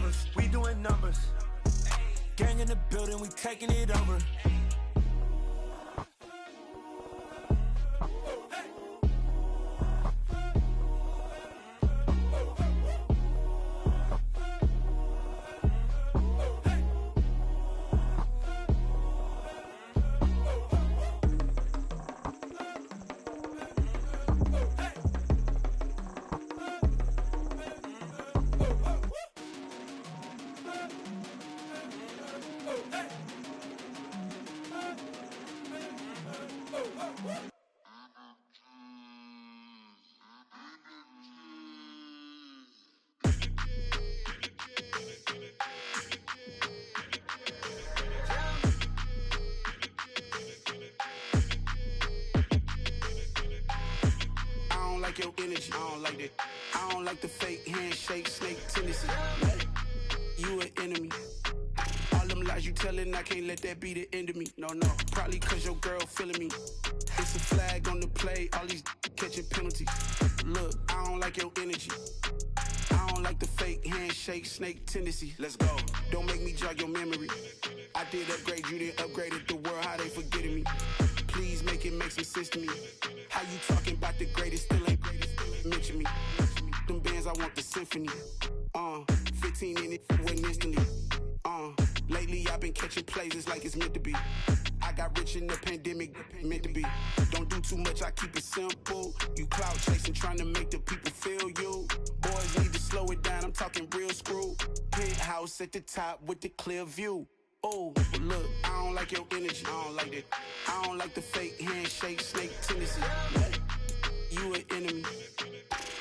numbers, we doing numbers. Gang in the building, we taking it over. Your energy, I don't like that. I don't like the fake handshake, snake tendency. You an enemy. All them lies you telling, I can't let that be the end of me. No, probably cause your girl feeling me. It's a flag on the play, all these catching penalties. Look, I don't like your energy. I don't like the fake handshake, snake tendency. Let's go. Don't make me jog your memory. I did upgrade, you didn't upgrade it. The world, how they forgetting me. Please make it make some sense to me. How you talking about the greatest, still ain't greatest, mention me. Them bands, I want the symphony. 15 in it, went instantly. Lately I've been catching plays, it's like it's meant to be. I got rich in the pandemic, meant to be. Don't do too much, I keep it simple. You clout chasing, trying to make the people feel you. Boys need to slow it down, I'm talking real screw. Penthouse at the top with the clear view. Oh, look, I don't like your energy, I don't like that. I don't like the fake handshake, snake tendency. You an enemy.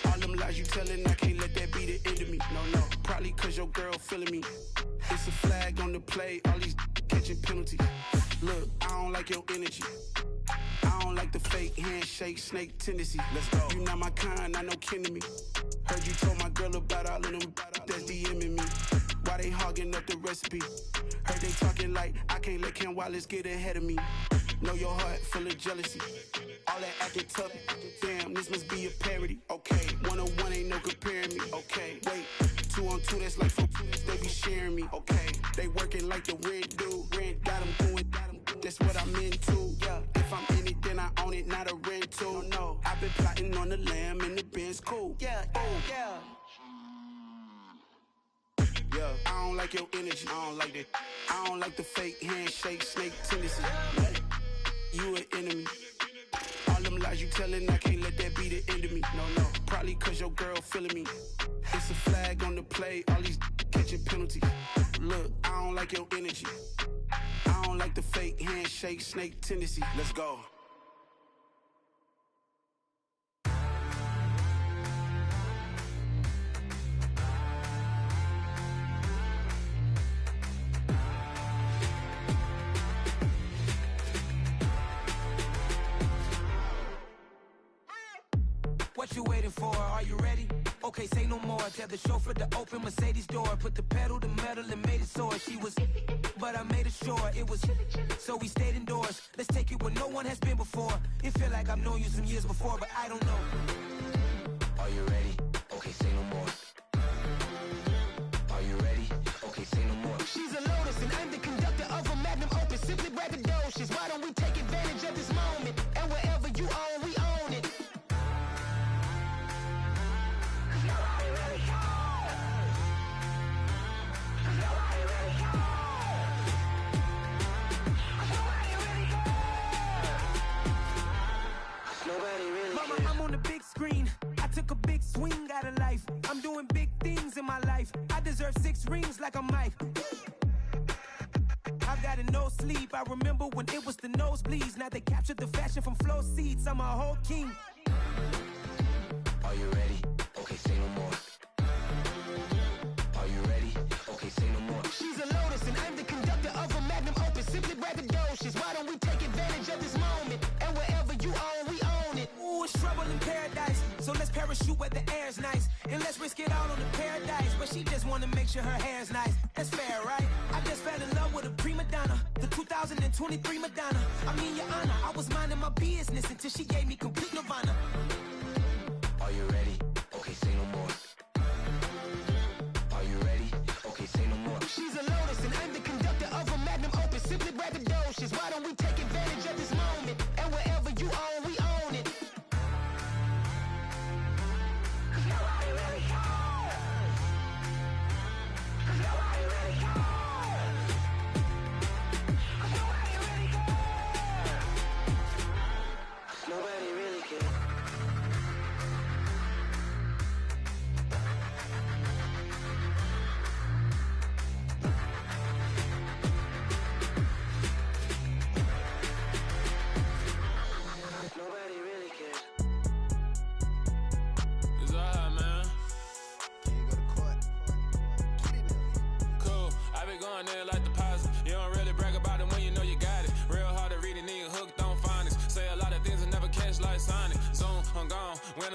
All them lies you telling, I can't let that be the end of me. No, probably cause your girl feeling me. It's a flag on the play, all these catching penalties. Look, I don't like your energy. I don't like the fake handshake, snake tendency. Let's go. You not my kind, I know kin to me. Heard you told my girl about all of them that's DMing me. Why they hogging up the recipe? Heard they talking like I can't let Ken Wallace get ahead of me. Know your heart full of jealousy. All that acting tough, damn, this must be a parody. Okay, 101 ain't no comparing me. Okay, wait, 2 on 2, that's like 4, they be sharing me. Okay, they working like the rent do. Rent got them going, that's what I'm into. Yeah, if I'm in it, then I own it, not a rental. No, I've been plotting on the lamb and the Benz cool. Yeah, yeah. Yeah, I don't like your energy, I don't like that. I don't like the fake handshake, snake tendency. You an enemy. All them lies you telling, I can't let that be the end of me. No, probably cause your girl feeling me. It's a flag on the play, all these catching penalties. Look, I don't like your energy. I don't like the fake handshake, snake tendency. Let's go. What you waiting for? Are you ready? Okay, say no more. Tell the chauffeur to open Mercedes door. Put the pedal to metal and made it soar. She was, but I made it sure it was. So we stayed indoors. Let's take it where no one has been before. It feel like I've known you some years before, but I don't know. Are you ready? Okay, say no more. Are you ready? Okay, say no more. She's a Lotus and I'm the conductor of a Magnum Opus. Simply braggadocious. Why don't we take advantage of this moment? And wherever you own, we own it. Screen. I took a big swing out of life. I'm doing big things in my life. I deserve 6 rings like a Mike. I've got no sleep. I remember when it was the nosebleeds. Now they captured the fashion from flow seats. I'm a whole king. Are you ready? Okay, say no more. Are you ready? Okay, say no more. She's a Lotus and I'm the conductor of a Magnum Opus. Simply braggadocious. Why don't we take advantage of this moment? And wherever you own, we own it. Ooh, it's trouble in paradise. So let's parachute where the air's nice. And let's risk it all on the paradise. But she just wanna make sure her hair's nice. That's fair, right? I just fell in love with a prima donna. The 2023 Madonna. I mean, your honor, I was minding my business until she gave me complete nirvana. Are you ready? Okay, say no more. Are you ready? Okay,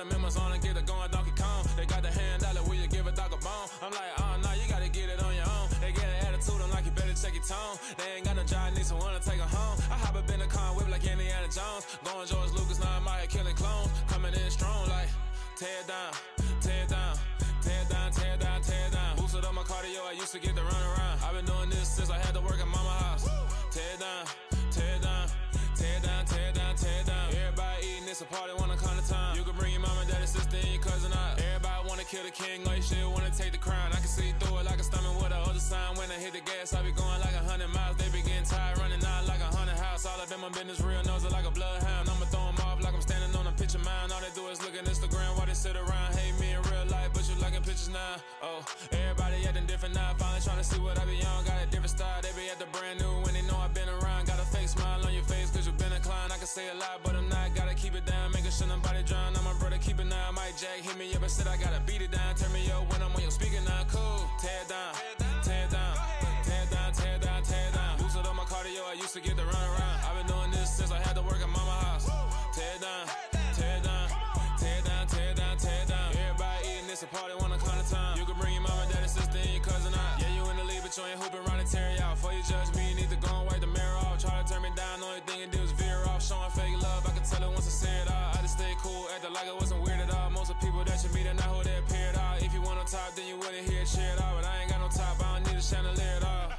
the members on and get it going Donkey Kong. They got the hand dollar, will you give a dog a bone? I'm like, oh no, you gotta get it on your own. They get an attitude, I'm like, you better check your tone. They ain't got no job, need someone to take her home. I hop up in the car and whip like Indiana Jones. Going George Lucas, now I'm out here killing clones. Coming in strong like, tear down, tear down, tear down, tear down, tear down. Boosted up my cardio, I used to get to run around. I've been doing this since I had to work at mama house. Tear down, tear down, tear down, tear down, tear down. Everybody eating, it's a party, wanna come to time. You can bring your mama, daddy, sister, and your cousin out. Everybody wanna kill the king, or you shit wanna take the crown. I can see through it like a stomach with a other sign. When I hit the gas, I be going like 100 miles. They be getting tired, running out like 100 house. All up in my business, real nose it like a bloodhound. I'ma throw them off like I'm standing on a picture mound. All they do is look at Instagram while they sit around. Hate me in real life, but you liking pictures now. Oh, everybody acting different now. Finally trying to see what I be on. Got a different style, they be at the brand new when they know I've been around. Got a fake smile on your face cause you been inclined. I can say a lot, but I'm not. Gotta keep it down, making sure nobody drown. I'm my brother, keep it down. Mike Jack hit me up and said I gotta beat it down. Turn me up when I'm on your speaker now. Cool, tear down, tear down, tear down, tear down, tear down. Boosted up my cardio, I used to get to run around. I've been doing this since I had to work at mama house. Tear down, tear down, tear down, tear down, tear down. Everybody eating, it's a party, wanna come to time. You can bring your mama, daddy, sister, and your cousin out. Yeah, you in the league, but you ain't hooping around and tear you out. Before you judge me, you need to go and wipe the mirror off. Try to turn me down, only thing you do is veer off. Showing fake love, I can tell it once I say it all. I just stay cool, acting like it wasn't weird at all. Most of the people that you meet are not who they appear at all. If you want on top, then you wouldn't hear it cheer at all. But I ain't got no top, I don't need a chandelier at all.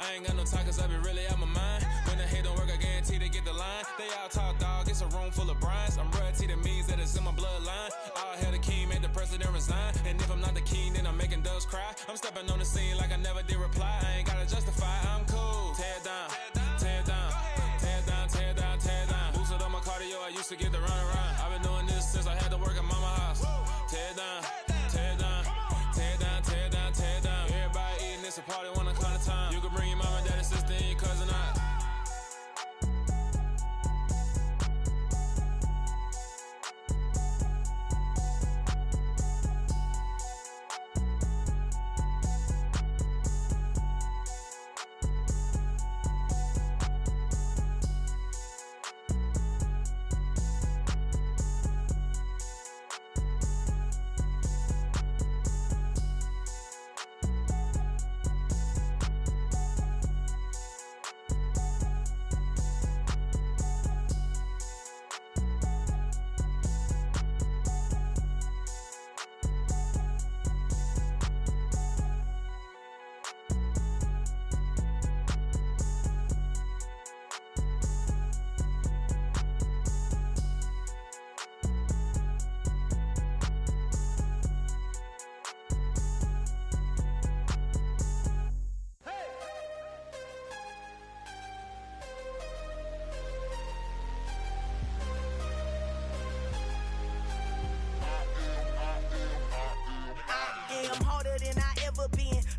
I ain't got no time cause I be really out my mind. When the hate don't work, I guarantee they get the line. They all talk dog, it's a room full of brines. I'm royalty, that means that it's in my bloodline. All hail the king, made the president resign. And if I'm not the king, then I'm making doves cry. I'm stepping on the scene like I never did reply. I ain't gotta justify, I'm cool. Tear down, tear down, tear down, tear down, tear down. Boosted up my cardio, I used to get to run around. I've been doing this since I had to work at mama house. Tear down, tear down, tear down, tear down, tear down. Everybody eating, it's a party, wanna come to time. You can bring your mama, daddy, sister, and your cousin out.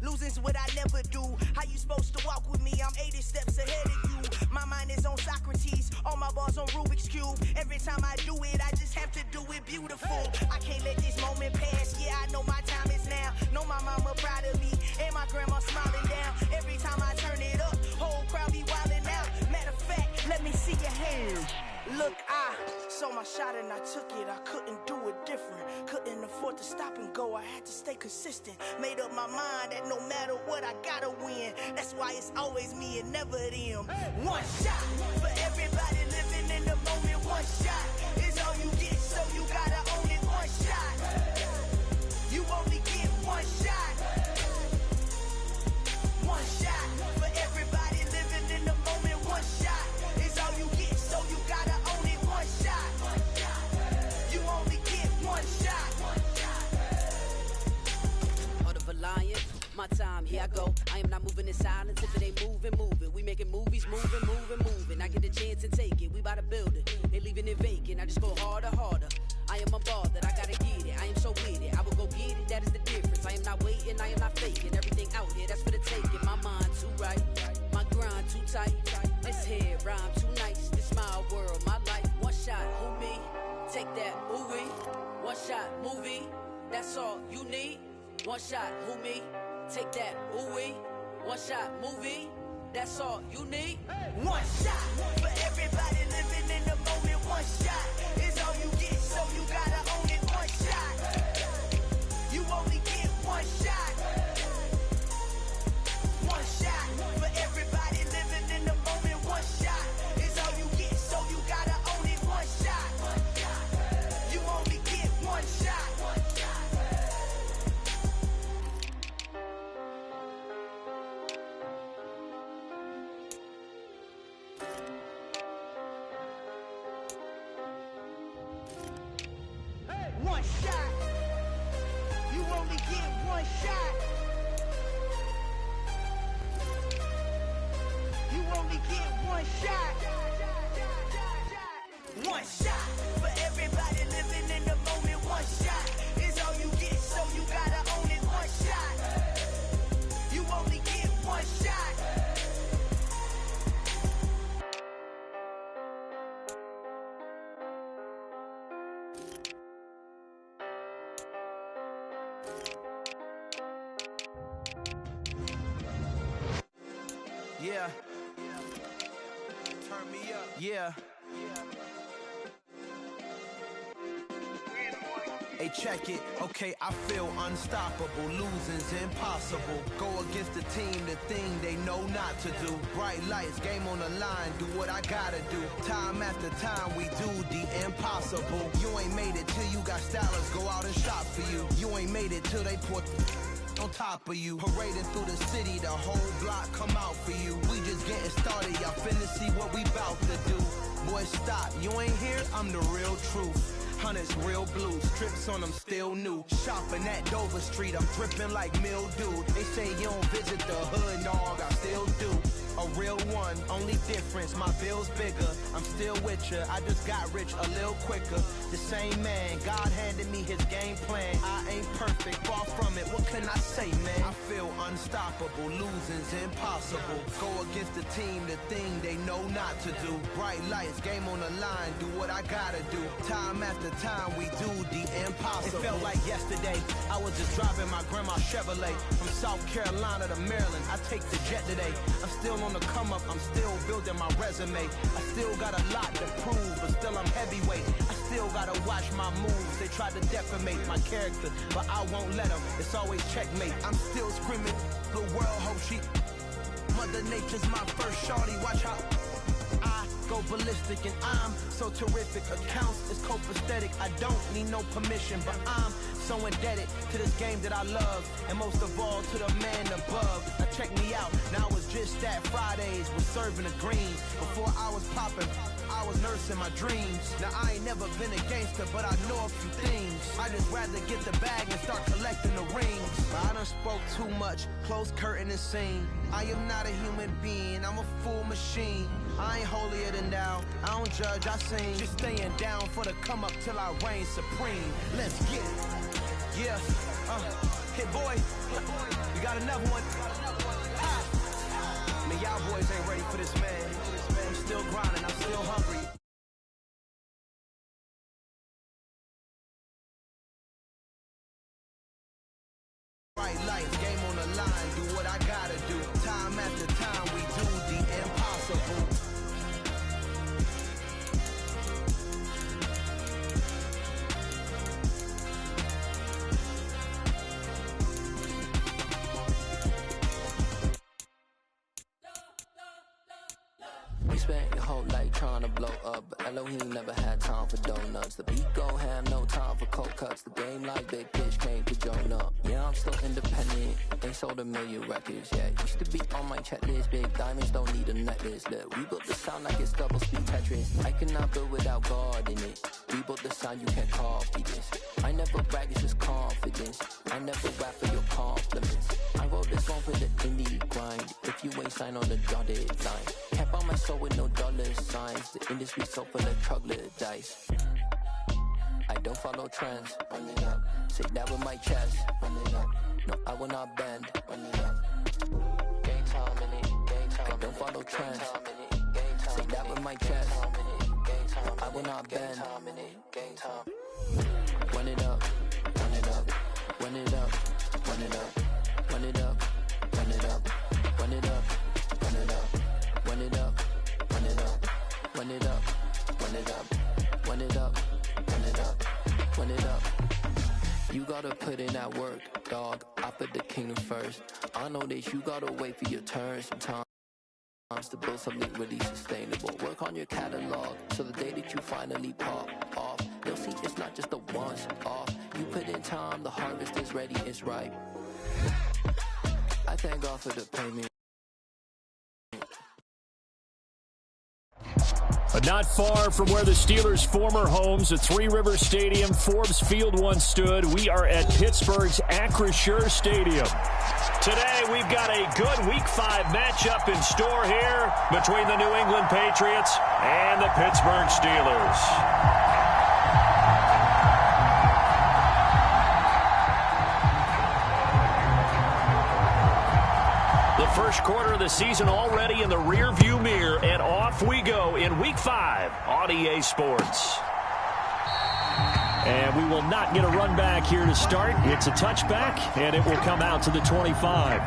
Losing's what I never do. How you supposed to walk with me? I'm 80 steps ahead of you. My mind is on Socrates, all my bars on Rubik's Cube. Every time I do it, I just have to do it beautiful. I can't let this moment pass. Yeah, I know my time is now. Know my mama proud of me, and my grandma smiling down. Every time I turn it up, whole crowd be wildin' out. Matter of fact, let me see your hands. Look, I saw my shot and I took it. I couldn't do it different. Couldn't afford to stop and go. I had to stay consistent. Made up my mind that no matter what, I gotta win. That's why it's always me and never them. One shot for everybody living in the moment. One shot is all you get, so you gotta own it. One shot. You only get one shot. One shot for everybody living in the moment. One shot is all you get, so you gotta own it. One shot. You only get one shot. Heart of a lion, my time, here I go. I am not moving in silence. If it ain't moving. We making movies, moving. I get the chance and take it. We bout to build it. They leaving it vacant. I just go harder. I am a ball that I gotta get it. I am so with it. I will go get it. That is the difference. I am not waiting. I am not faking. Everything out here, that's for the taking. My mind too right. My grind too tight. This head rhyme too nice. This my world, my life. One shot, who me? Take that, movie. One shot, movie. That's all you need. One shot, who me? Take that, ooh-wee. One shot, movie. That's all you need. One shot for everybody living in the moment. One shot is all you get, so you gotta Yeah. Turn me up. Yeah. Hey, check it. Okay, I feel unstoppable. Losing's impossible. Go against the team, the thing they know not to do. Bright lights, game on the line. Do what I gotta do. Time after time, we do the impossible. You ain't made it till you got stylers. Go out and shop for you. You ain't made it till they put on top of you. Parading through the city, the whole block come out for you. We just getting started, y'all finna see what we bout to do. Boy, stop, you ain't here, I'm the real truth. Hunters, real blue, strips on them still new. Shopping at Dover Street, I'm dripping like mildew. They say you don't visit the hood, dog, I still do. A real one, only difference, my bill's bigger. I'm still with ya, I just got rich a little quicker. The same man, God handed me his game plan. I ain't perfect, far from it, what can I say, man? I feel unstoppable, losing's impossible. Go against the team, the thing they know not to do. Bright lights, game on the line, do what I gotta do. Time after time, we do the impossible. It felt like yesterday, I was just driving my grandma's Chevrolet. From South Carolina to Maryland, I take the jet today. I'm still on the come up, I'm still building my resume. I still got a lot to prove, but still I'm heavyweight. I still gotta watch my moves. They try to defamate my character, but I won't let them. It's always checkmate. I'm still screaming, the world hope she. Mother Nature's my first shorty. Watch how I go ballistic, and I'm so terrific. Accounts is copacetic. I don't need no permission, but I'm so indebted to this game that I love, and most of all to the man above. Now check me out, now it's just that Fridays was serving the greens. Before I was popping, I was nursing my dreams. Now I ain't never been a gangster, but I know a few things. I just rather get the bag and start collecting the rings. But I done spoke too much, close curtain and scene. I am not a human being, I'm a full machine. I ain't holier than thou, I don't judge, I sing. Just staying down for the come up till I reign supreme. Let's get it. Yeah, hit boy, we got another one. I mean, y'all boys ain't ready for this, man. I'm still grinding, I'm still hungry. Bright lights, game on the line, do what I gotta do. Time after time, we do the impossible. You spent your whole life trying to blow up, but Elohim never had time for donuts. The beat go ham, no time for cold cuts. The game like Big Pitch came to join up. Yeah, I'm still independent, ain't sold 1 million records yet. Used to be on my checklist, big diamonds don't need a necklace. Look, we built the sound like it's double speed Tetris. I cannot build without God in it. We built the sound, you can't copy this. I never brag, it's just confidence. I never rap for your compliments. I wrote this song for the indie grind. If you ain't signed on the dotted line, can't buy my soul with no dollar signs. The industry so full of troglodytes. I don't follow trends. Run it up. Say that with my chest. Run it up. No, I will not bend. Run it up. Game time in it. Game time. I don't follow trends. Say that with my chest. No, I will not bend. Game time. Run it up. Run it up. Run it up. Run it up. Run it up. Run it up. Run it up. Run it up. Run it up. Run it up. Run it up. Run it up. Run it up. Run it up. Run it up. You gotta put in that work, dog. I put the kingdom first. I know that you gotta wait for your turn sometimes to build something really sustainable. Work on your catalog, so the day that you finally pop off, you'll see it's not just a once off. You put in time, the harvest is ready, it's ripe. I thank God for the payment. But not far from where the Steelers' former homes at Three Rivers Stadium, Forbes Field once stood, we are at Pittsburgh's Acrisure Stadium. Today, we've got a good Week 5 matchup in store here between the New England Patriots and the Pittsburgh Steelers. The first quarter of the season already in the rearview mirror, and off we go in Week 5 on EA Sports. And we will not get a run back here to start. It's a touchback, and it will come out to the 25.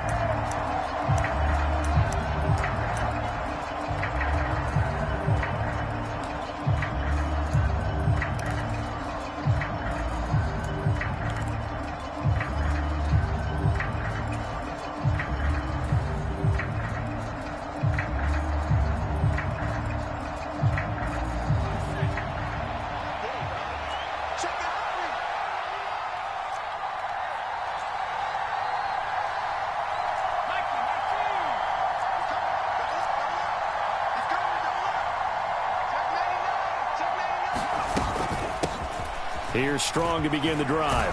Here's Strong to begin the drive.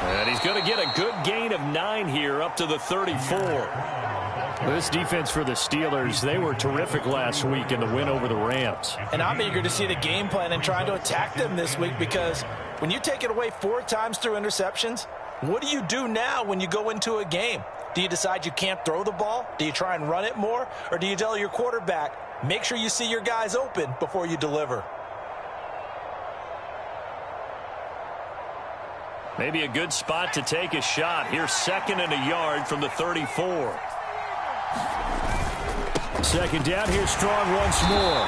And he's going to get a good gain of 9 here up to the 34. This defense for the Steelers, they were terrific last week in the win over the Rams. And I'm eager to see the game plan and try to attack them this week, because when you take it away 4 times through interceptions, what do you do now when you go into a game? Do you decide you can't throw the ball? Do you try and run it more? Or do you tell your quarterback, make sure you see your guys open before you deliver? Maybe a good spot to take a shot. Here's 2nd and a yard from the 34. 2nd down. Here's Strong once more.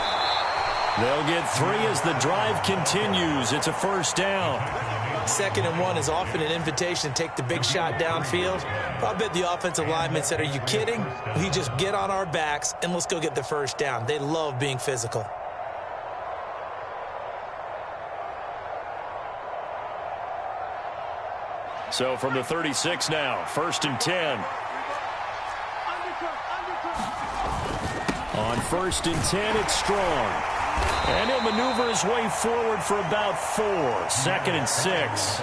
They'll get 3 as the drive continues. It's a 1st down. 2nd and 1 is often an invitation to take the big shot downfield. I bet the offensive lineman said, are you kidding? We just get on our backs and let's go get the 1st down. They love being physical. So from the 36 now, 1st and 10. On 1st and 10, it's Strong. And he'll maneuver his way forward for about 4. 2nd and 6.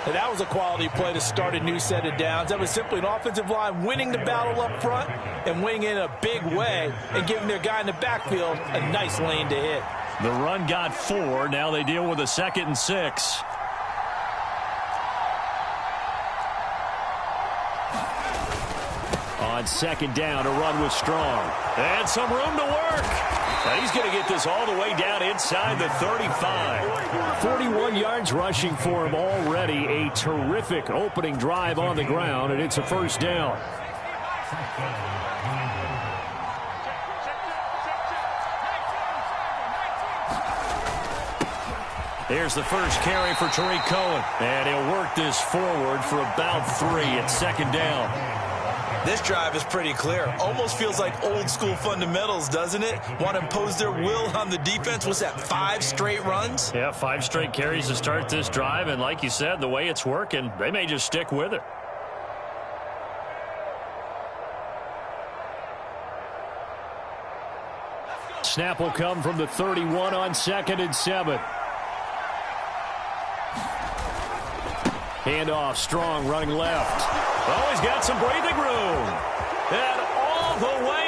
And that was a quality play to start a new set of downs. That was simply an offensive line winning the battle up front and winning in a big way and giving their guy in the backfield a nice lane to hit. The run got 4. Now they deal with a 2nd and 6. On 2nd down, a run with Strong. And some room to work. And he's going to get this all the way down inside the 35. 41 yards rushing for him already. A terrific opening drive on the ground, and it's a 1st down. Here's the first carry for Tariq Cohen. And he'll work this forward for about 3 at 2nd down. This drive is pretty clear. Almost feels like old school fundamentals, doesn't it? Want to impose their will on the defense. What's that, 5 straight runs? Yeah, 5 straight carries to start this drive. And like you said, the way it's working, they may just stick with it. Snap will come from the 31 on 2nd and 7. Handoff, Strong running left. Oh, he's got some breathing room. And all the way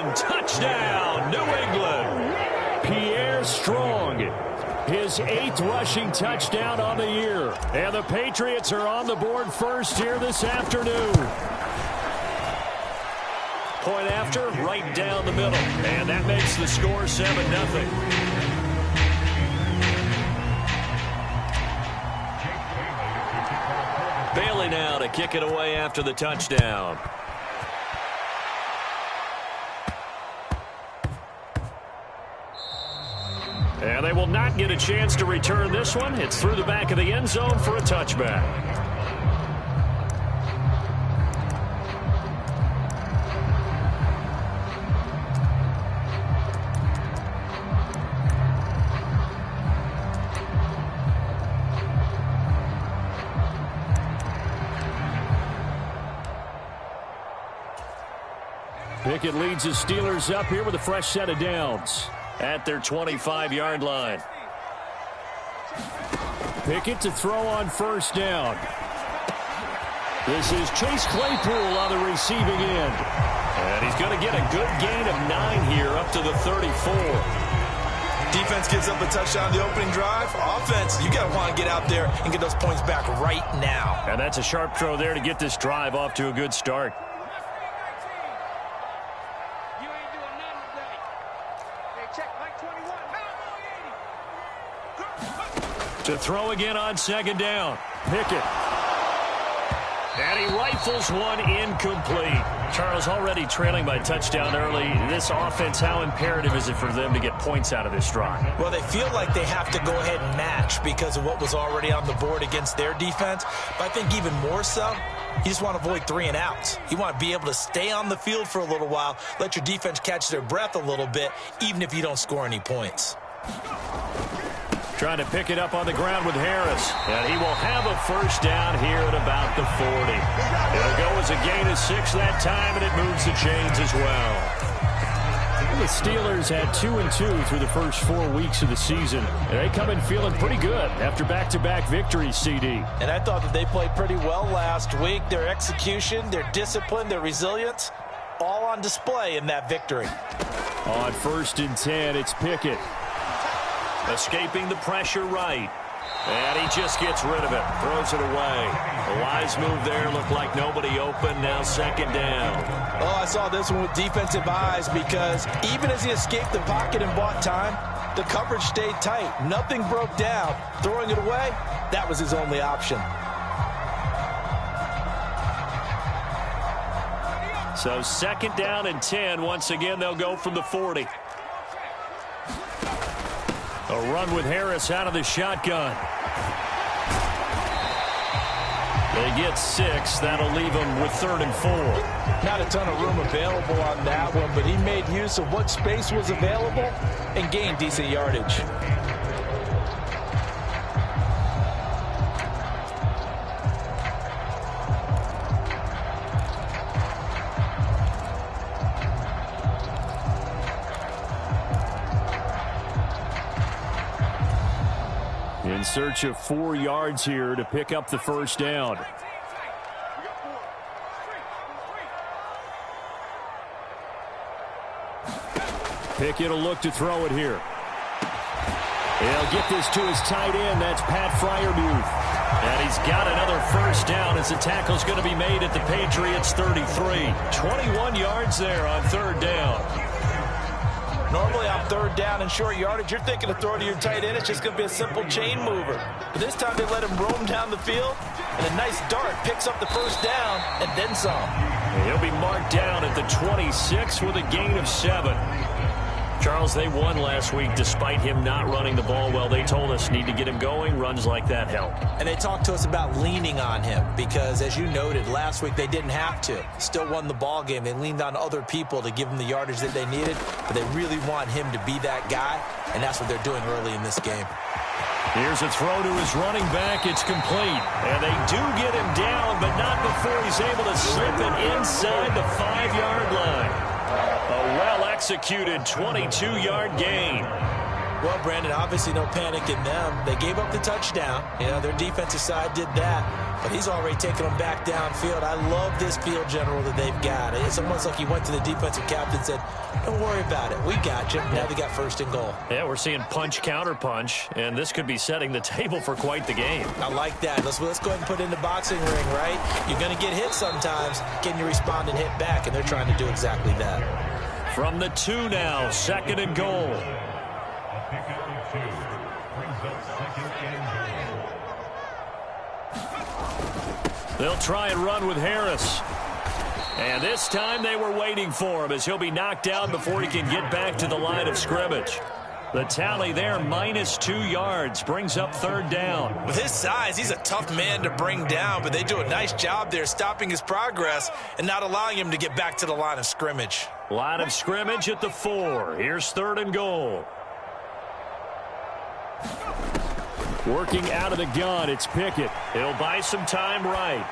in. Touchdown, New England. Pierre Strong, his 8th rushing touchdown on the year. And the Patriots are on the board first here this afternoon. Point after, right down the middle. And that makes the score 7-0. Bailey now to kick it away after the touchdown. And they will not get a chance to return this one. It's through the back of the end zone for a touchback. Pickett leads his Steelers up here with a fresh set of downs at their 25-yard line. Pickett to throw on 1st down. This is Chase Claypool on the receiving end. And he's going to get a good gain of 9 here up to the 34. Defense gives up a touchdown the opening drive. Offense, you got to want to get out there and get those points back right now. And that's a sharp throw there to get this drive off to a good start. To throw again on 2nd down. Pickett. And he rifles one incomplete. Charles, already trailing by touchdown early. This offense, how imperative is it for them to get points out of this drive? Well, they feel like they have to go ahead and match because of what was already on the board against their defense. But I think even more so, you just want to avoid 3 and outs. You want to be able to stay on the field for a little while, let your defense catch their breath a little bit, even if you don't score any points. Trying to pick it up on the ground with Harris. And he will have a 1st down here at about the 40. It'll go as a gain of 6 that time, and it moves the chains as well. The Steelers had 2-2 through the first 4 weeks of the season. And they come in feeling pretty good after back-to-back victories, CD. And I thought that they played pretty well last week. Their execution, their discipline, their resilience, all on display in that victory. On 1st and 10, it's Pickett. Escaping the pressure right. And he just gets rid of it. Throws it away. A wise move there. Looked like nobody open. Now 2nd down. Oh, I saw this one with defensive eyes because even as he escaped the pocket and bought time, the coverage stayed tight. Nothing broke down. Throwing it away, that was his only option. So 2nd down and 10. Once again, they'll go from the 40. A run with Harris out of the shotgun. They get 6. That'll leave them with 3rd and 4. Not a ton of room available on that one, but he made use of what space was available and gained decent yardage. In search of 4 yards here to pick up the 1st down. Pickett will look to throw it here. He'll get this to his tight end. That's Pat Freiermuth. And he's got another 1st down as the tackle's going to be made at the Patriots 33. 21 yards there on 3rd down. Normally on 3rd down and short yardage, you're thinking of throwing to your tight end. It's just going to be a simple chain mover. But this time they let him roam down the field, and a nice dart picks up the 1st down and then some. He'll be marked down at the 26 with a gain of 7. Charles, they won last week despite him not running the ball well. They told us need to get him going. Runs like that help. And they talked to us about leaning on him because, as you noted, last week they didn't have to. Still won the ball game. They leaned on other people to give them the yardage that they needed, but they really want him to be that guy, and that's what they're doing early in this game. Here's a throw to his running back. It's complete. And they do get him down, but not before he's able to slip it inside the 5-yard line. A well-executed 22-yard gain. Well, Brandon, obviously no panic in them. They gave up the touchdown. You know, their defensive side did that. But he's already taken them back downfield. I love this field general that they've got. It's almost like he went to the defensive captain and said, don't worry about it. We got you. Now they got 1st and goal. Yeah, we're seeing punch, counter punch, and this could be setting the table for quite the game. I like that. Let's go ahead and put it in the boxing ring, right? You're going to get hit sometimes. Can you respond and hit back? And they're trying to do exactly that. From the 2 now, 2nd and goal. They'll try and run with Harris. And this time they were waiting for him as he'll be knocked down before he can get back to the line of scrimmage. The tally there, -2 yards, brings up 3rd down. With his size, he's a tough man to bring down, but they do a nice job there stopping his progress and not allowing him to get back to the line of scrimmage. Line of scrimmage at the 4. Here's 3rd and goal. Working out of the gun, it's Pickett. He'll buy some time right.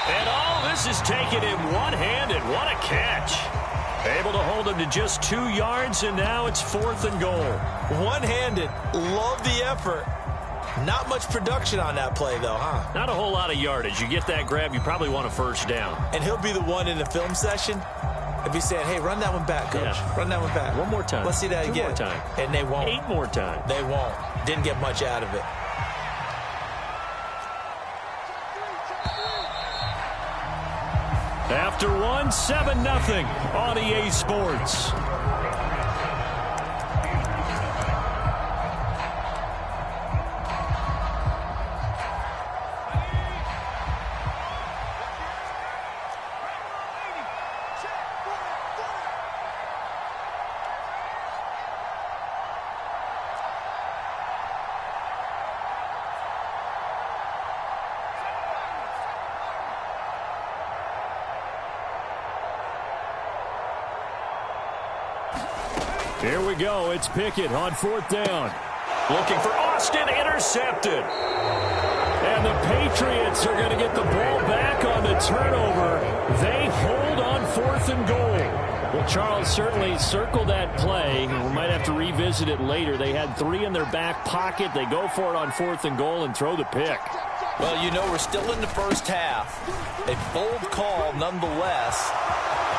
And all this is taking him one-handed. What a catch. Able to hold him to just 2 yards, and now it's 4th and goal. One-handed. Love the effort. Not much production on that play, though, huh? Not a whole lot of yardage. You get that grab, you probably want a 1st down. And he'll be the one in the film session and be saying, hey, run that one back, coach. Yeah. Run that one back. One more time. Let's see that 2 again. more time. And they won't. 8 more times. They won't. Didn't get much out of it. After 1, 7-0 on EA Sports. Here we go. It's Pickett on 4th down. Looking for Austin. Intercepted. And the Patriots are going to get the ball back on the turnover. They hold on 4th and goal. Well, Charles certainly circled that play. We might have to revisit it later. They had 3 in their back pocket. They go for it on 4th and goal and throw the pick. Well, you know, we're still in the first half. A bold call nonetheless.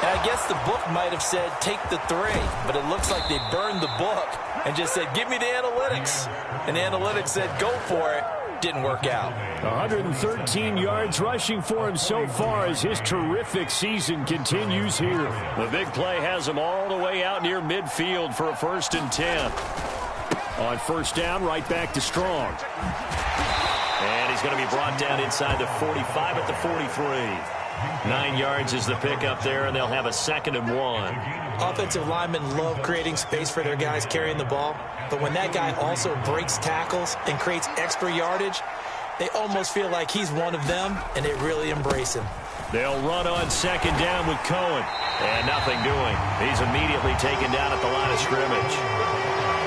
And I guess the book might have said take the 3, but it looks like they burned the book and just said, give me the analytics. And the analytics said, go for it. Didn't work out. 113 yards rushing for him so far as his terrific season continues here. The big play has him all the way out near midfield for a 1st and 10. On 1st down, right back to Strong. And he's going to be brought down inside the 45 at the 43. 9 yards is the pickup there, and they'll have a 2nd and 1. Offensive linemen love creating space for their guys carrying the ball, but when that guy also breaks tackles and creates extra yardage, they almost feel like he's one of them, and they really embrace him. They'll run on 2nd down with Cohen, and nothing doing. He's immediately taken down at the line of scrimmage.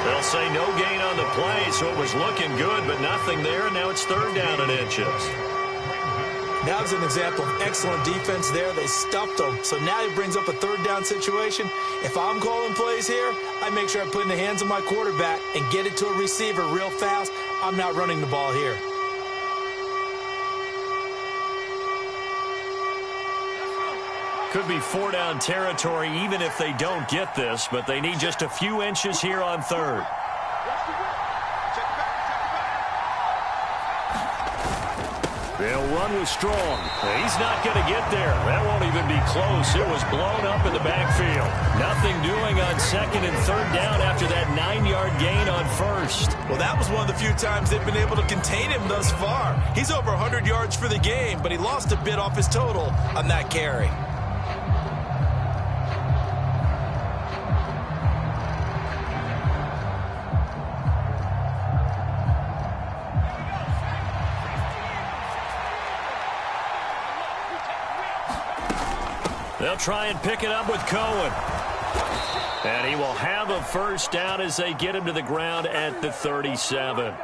They'll say no gain on the play, so it was looking good, but nothing there, and now it's 3rd down and inches. That was an example of excellent defense there. They stuffed them. So now it brings up a 3rd down situation. If I'm calling plays here, I make sure I put in the hands of my quarterback and get it to a receiver real fast. I'm not running the ball here. Could be 4-down territory even if they don't get this, but they need just a few inches here on 3rd. They'll run with Strong. He's not going to get there. That won't even be close. It was blown up in the backfield. Nothing doing on 2nd and 3rd down after that 9-yard gain on 1st. Well, that was one of the few times they've been able to contain him thus far. He's over 100 yards for the game, but he lost a bit off his total on that carry. They'll try and pick it up with Cohen. And he will have a 1st down as they get him to the ground at the 37.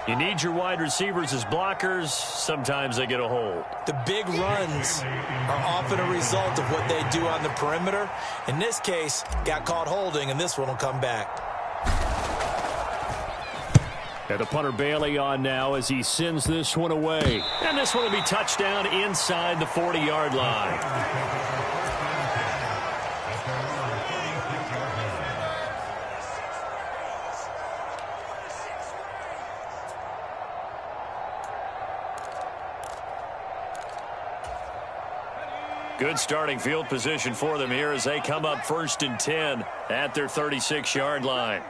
You need your wide receivers as blockers. Sometimes they get a hold. The big runs are often a result of what they do on the perimeter. In this case, got caught holding, and this one will come back. And the punter Bailey on now as he sends this one away. And this one will be touchdown inside the 40-yard line. Good starting field position for them here as they come up 1st and 10 at their 36-yard line.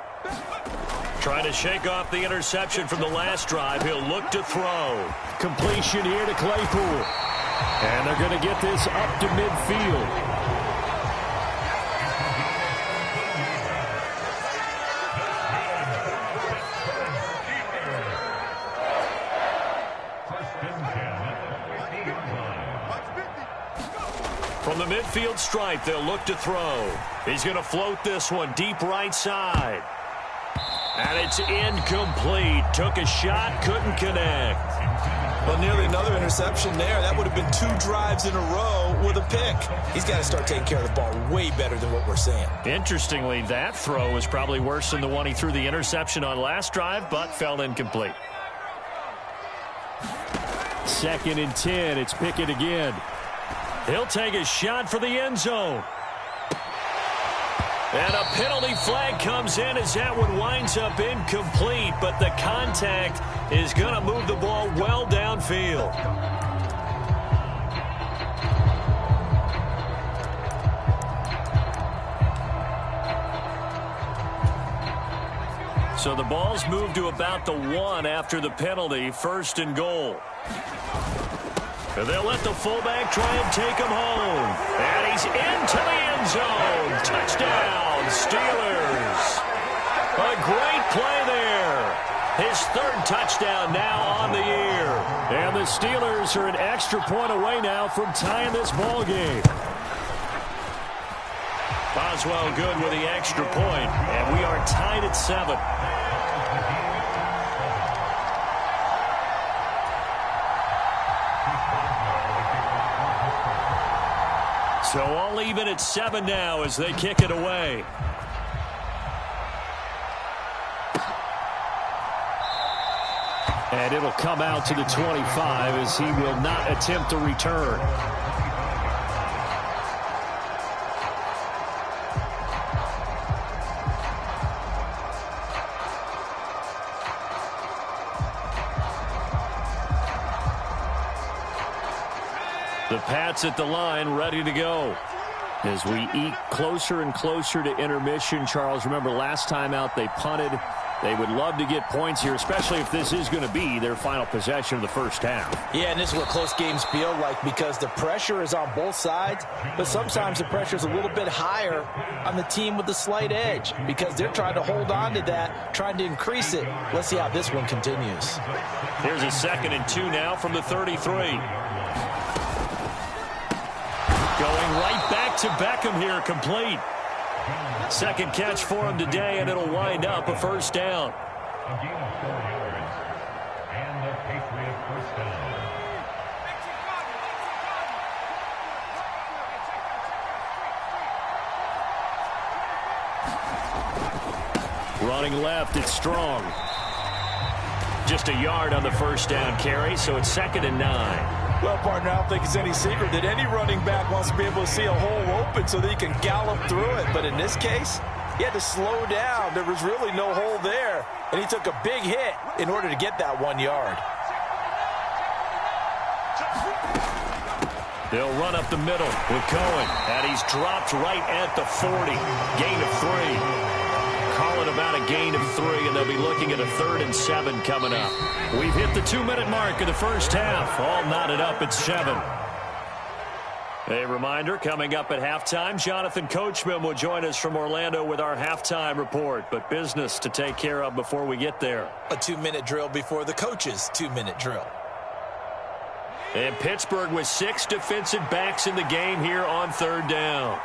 Trying to shake off the interception from the last drive. He'll look to throw. Completion here to Claypool. And they're going to get this up to midfield. From the midfield stripe, they'll look to throw. He's going to float this one deep right side. And it's incomplete. Took a shot, couldn't connect. Well, nearly another interception there. That would have been 2 drives in a row with a pick. He's got to start taking care of the ball way better than what we're seeing. Interestingly, that throw was probably worse than the one he threw the interception on last drive, but fell incomplete. 2nd and 10. It's Pickett again. He'll take a shot for the end zone. And a penalty flag comes in as that one winds up incomplete, but the contact is going to move the ball well downfield. So the ball's moved to about the 1 after the penalty, 1st and goal. And they'll let the fullback try and take him home. And he's into the end zone. Touchdown, Steelers. A great play there. His 3rd touchdown now on the year. And the Steelers are an extra point away now from tying this ball game. Boswell good with the extra point. And we are tied at 7. So all even at 7 now as they kick it away. And it'll come out to the 25 as he will not attempt to return. The Pats at the line, ready to go. As we eke closer and closer to intermission, Charles, remember last time out they punted. They would love to get points here, especially if this is going to be their final possession of the first half. Yeah, and this is what close games feel like because the pressure is on both sides, but sometimes the pressure is a little bit higher on the team with the slight edge because they're trying to hold on to that, trying to increase it. Let's see how this one continues. Here's a 2nd and 2 now from the 33. Going right back to Beckham here, complete. Second catch for him today, and it'll wind up a first down. A gain of 4 yards, and the Patriot first down. Running left, it's Strong. Just a yard on the first down carry, so it's 2nd and 9. Well, partner, I don't think it's any secret that any running back wants to be able to see a hole open so that he can gallop through it. But in this case, he had to slow down. There was really no hole there, and he took a big hit in order to get that 1 yard. They'll run up the middle with Cohen, and he's dropped right at the 40. Gain of 3. Call it about a gain of 3, and they'll be looking at a 3rd and 7 coming up. We've hit the 2-minute mark of the first half. All knotted up at 7. A reminder, coming up at halftime, Jonathan Coachman will join us from Orlando with our halftime report. But business to take care of before we get there. A 2-minute drill before the coach's 2-minute drill. And Pittsburgh with 6 defensive backs in the game here on 3rd down.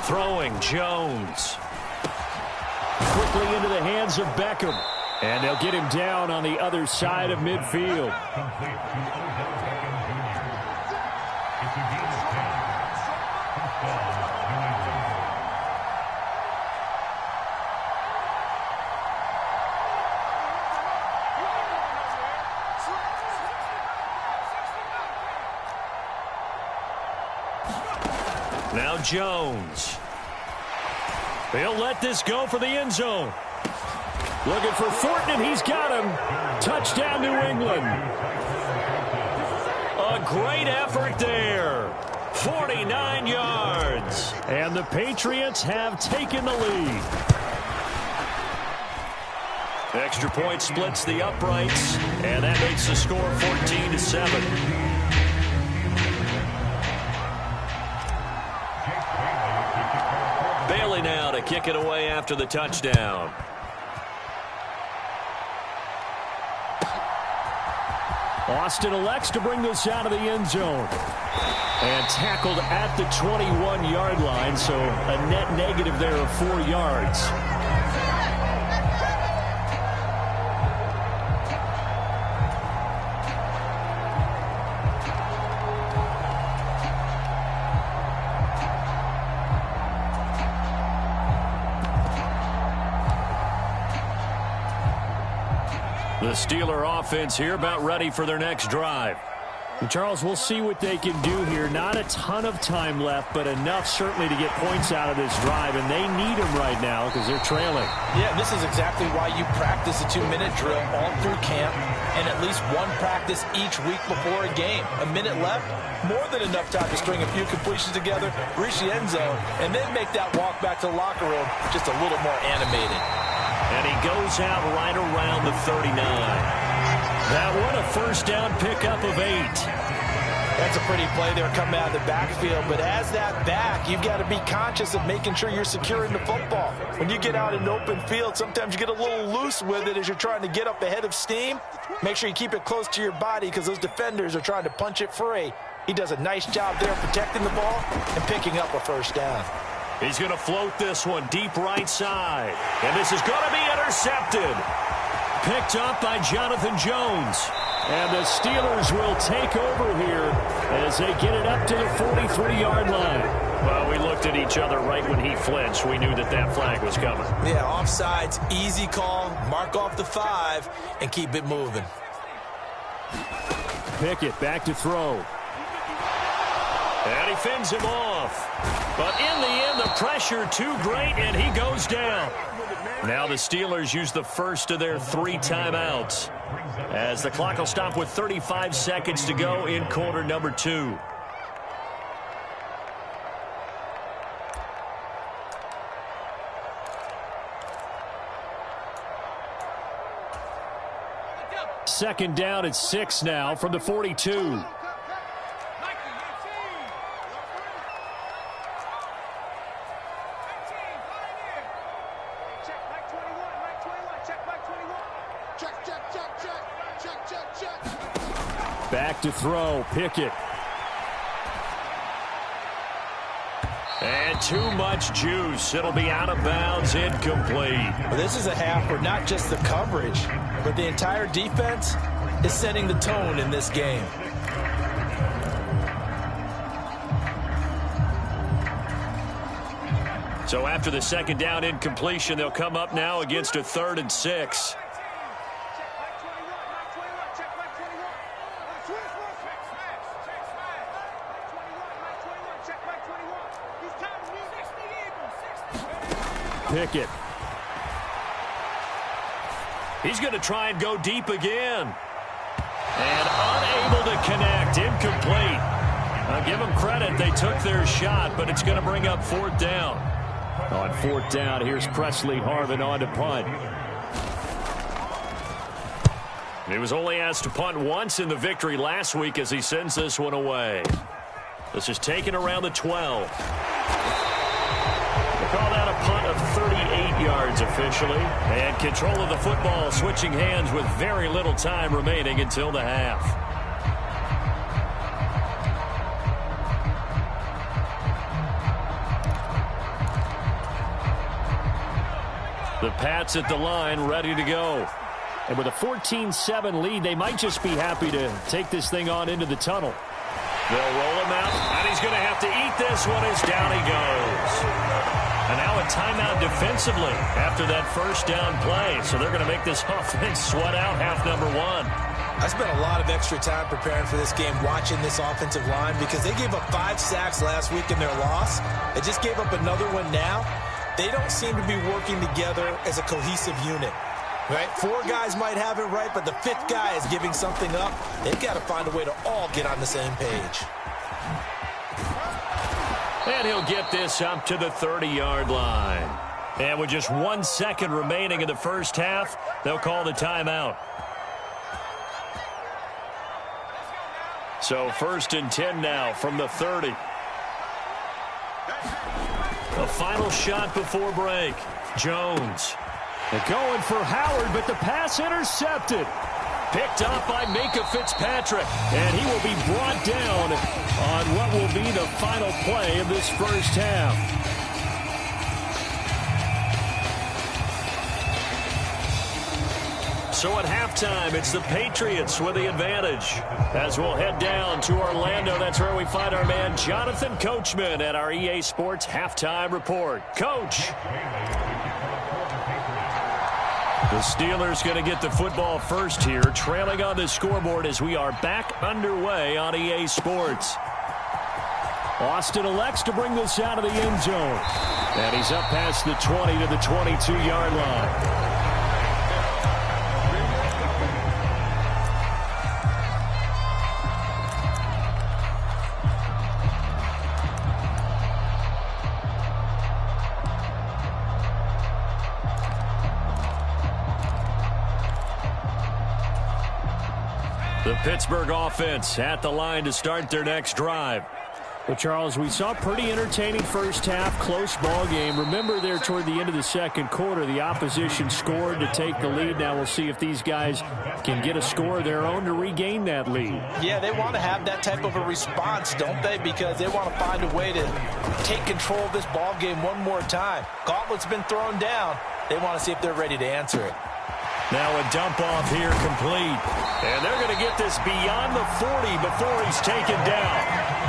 Throwing, Jones. Quickly into the hands of Beckham. And they'll get him down on the other side of midfield. Now Jones. He'll let this go for the end zone. Looking for Thornton, and he's got him. Touchdown, New England. A great effort there. 49 yards. And the Patriots have taken the lead. Extra point splits the uprights, and that makes the score 14-7. Bailey now to kick it away after the touchdown. Austin elects to bring this out of the end zone. And tackled at the 21-yard line, so a net negative there of 4 yards. The Steeler offense here about ready for their next drive. And Charles, we'll see what they can do here. Not a ton of time left, but enough certainly to get points out of this drive, and they need them right now because they're trailing. Yeah, this is exactly why you practice a 2-minute drill all through camp and at least one practice each week before a game. A minute left, more than enough time to string a few completions together, reach the end zone, and then make that walk back to the locker room just a little more animated. And he goes out right around the 39. That one a first down pickup of 8. That's a pretty play there coming out of the backfield. But as that back, you've got to be conscious of making sure you're securing the football. When you get out in open field, sometimes you get a little loose with it as you're trying to get up ahead of steam. Make sure you keep it close to your body because those defenders are trying to punch it free. He does a nice job there protecting the ball and picking up a first down. He's going to float this one deep right side. And this is going to be intercepted. Picked up by Jonathan Jones. And the Steelers will take over here as they get it up to the 43-yard line. Well, we looked at each other right when he flinched. We knew that that flag was coming. Yeah, offsides, easy call. Mark off the 5 and keep it moving. Pickett back to throw. And he fends him off. But in the end, the pressure too great, and he goes down. Now the Steelers use the first of their 3 timeouts, as the clock will stop with 35 seconds to go in quarter number 2. Second down at 6 now from the 42. Back to throw, Pickett. And too much juice. It'll be out of bounds, incomplete. Well, this is a half where not just the coverage, but the entire defense is setting the tone in this game. So after the second down incompletion, they'll come up now against a 3rd and 6. Pickett. He's going to try and go deep again. And unable to connect. Incomplete. I'll give them credit. They took their shot, but it's going to bring up 4th down. On 4th down, here's Presley Harvin on to punt. He was only asked to punt once in the victory last week as he sends this one away. This is taken around the 12. Call that a punt of 38 yards officially. And control of the football switching hands with very little time remaining until the half. The Pats at the line ready to go. And with a 14-7 lead, they might just be happy to take this thing on into the tunnel. They'll roll him out, and he's going to have to eat this one as down he goes. And now a timeout defensively after that first down play. So they're going to make this offense sweat out half number 1. I spent a lot of extra time preparing for this game watching this offensive line because they gave up 5 sacks last week in their loss. They just gave up another one now. They don't seem to be working together as a cohesive unit. Right? 4 guys might have it right, but the 5th guy is giving something up. They've got to find a way to all get on the same page. And he'll get this up to the 30-yard line. And with just 1 second remaining in the first half, they'll call the timeout. So 1st and 10 now from the 30. The final shot before break. Jones. They're going for Howard, but the pass intercepted. Picked up by Minkah Fitzpatrick, and he will be brought down on what will be the final play of this first half. So at halftime, it's the Patriots with the advantage. As we'll head down to Orlando, that's where we find our man Jonathan Coachman at our EA Sports Halftime Report. Coach. The Steelers going to get the football first here, trailing on the scoreboard as we are back underway on EA Sports. Austin elects to bring this out of the end zone. And he's up past the 20 to the 22-yard line. The Pittsburgh offense at the line to start their next drive. Well, Charles, we saw a pretty entertaining first half, close ball game. Remember there toward the end of the second quarter, the opposition scored to take the lead. Now we'll see if these guys can get a score of their own to regain that lead. Yeah, they want to have that type of a response, don't they? Because they want to find a way to take control of this ball game one more time. Gauntlet's been thrown down. They want to see if they're ready to answer it. Now a dump off here complete. And they're going to get this beyond the 40 before he's taken down.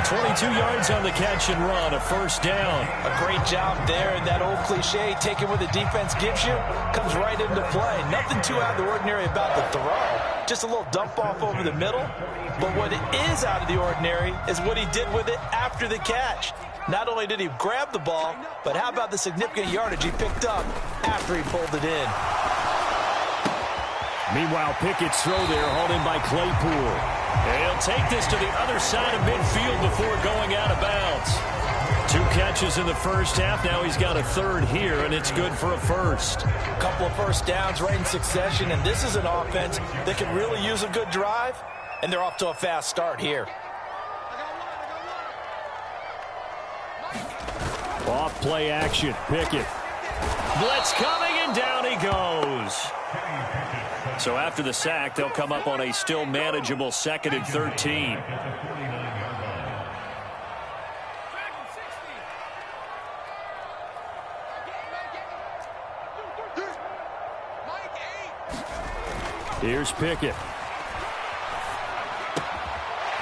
22 yards on the catch and run, a first down. A great job there, and that old cliche, taking what the defense gives you, comes right into play. Nothing too out of the ordinary about the throw. Just a little dump off over the middle. But what is out of the ordinary is what he did with it after the catch. Not only did he grab the ball, but how about the significant yardage he picked up after he pulled it in. Meanwhile, Pickett's throw there hauled in by Claypool. And he'll take this to the other side of midfield before going out of bounds. 2 catches in the first half. Now he's got a third here, and it's good for a first. A couple of first downs right in succession, and this is an offense that can really use a good drive, and they're off to a fast start here. Off play action. Pickett. Blitz coming, and down he goes. So after the sack, they'll come up on a still manageable 2nd and 13. Here's Pickett.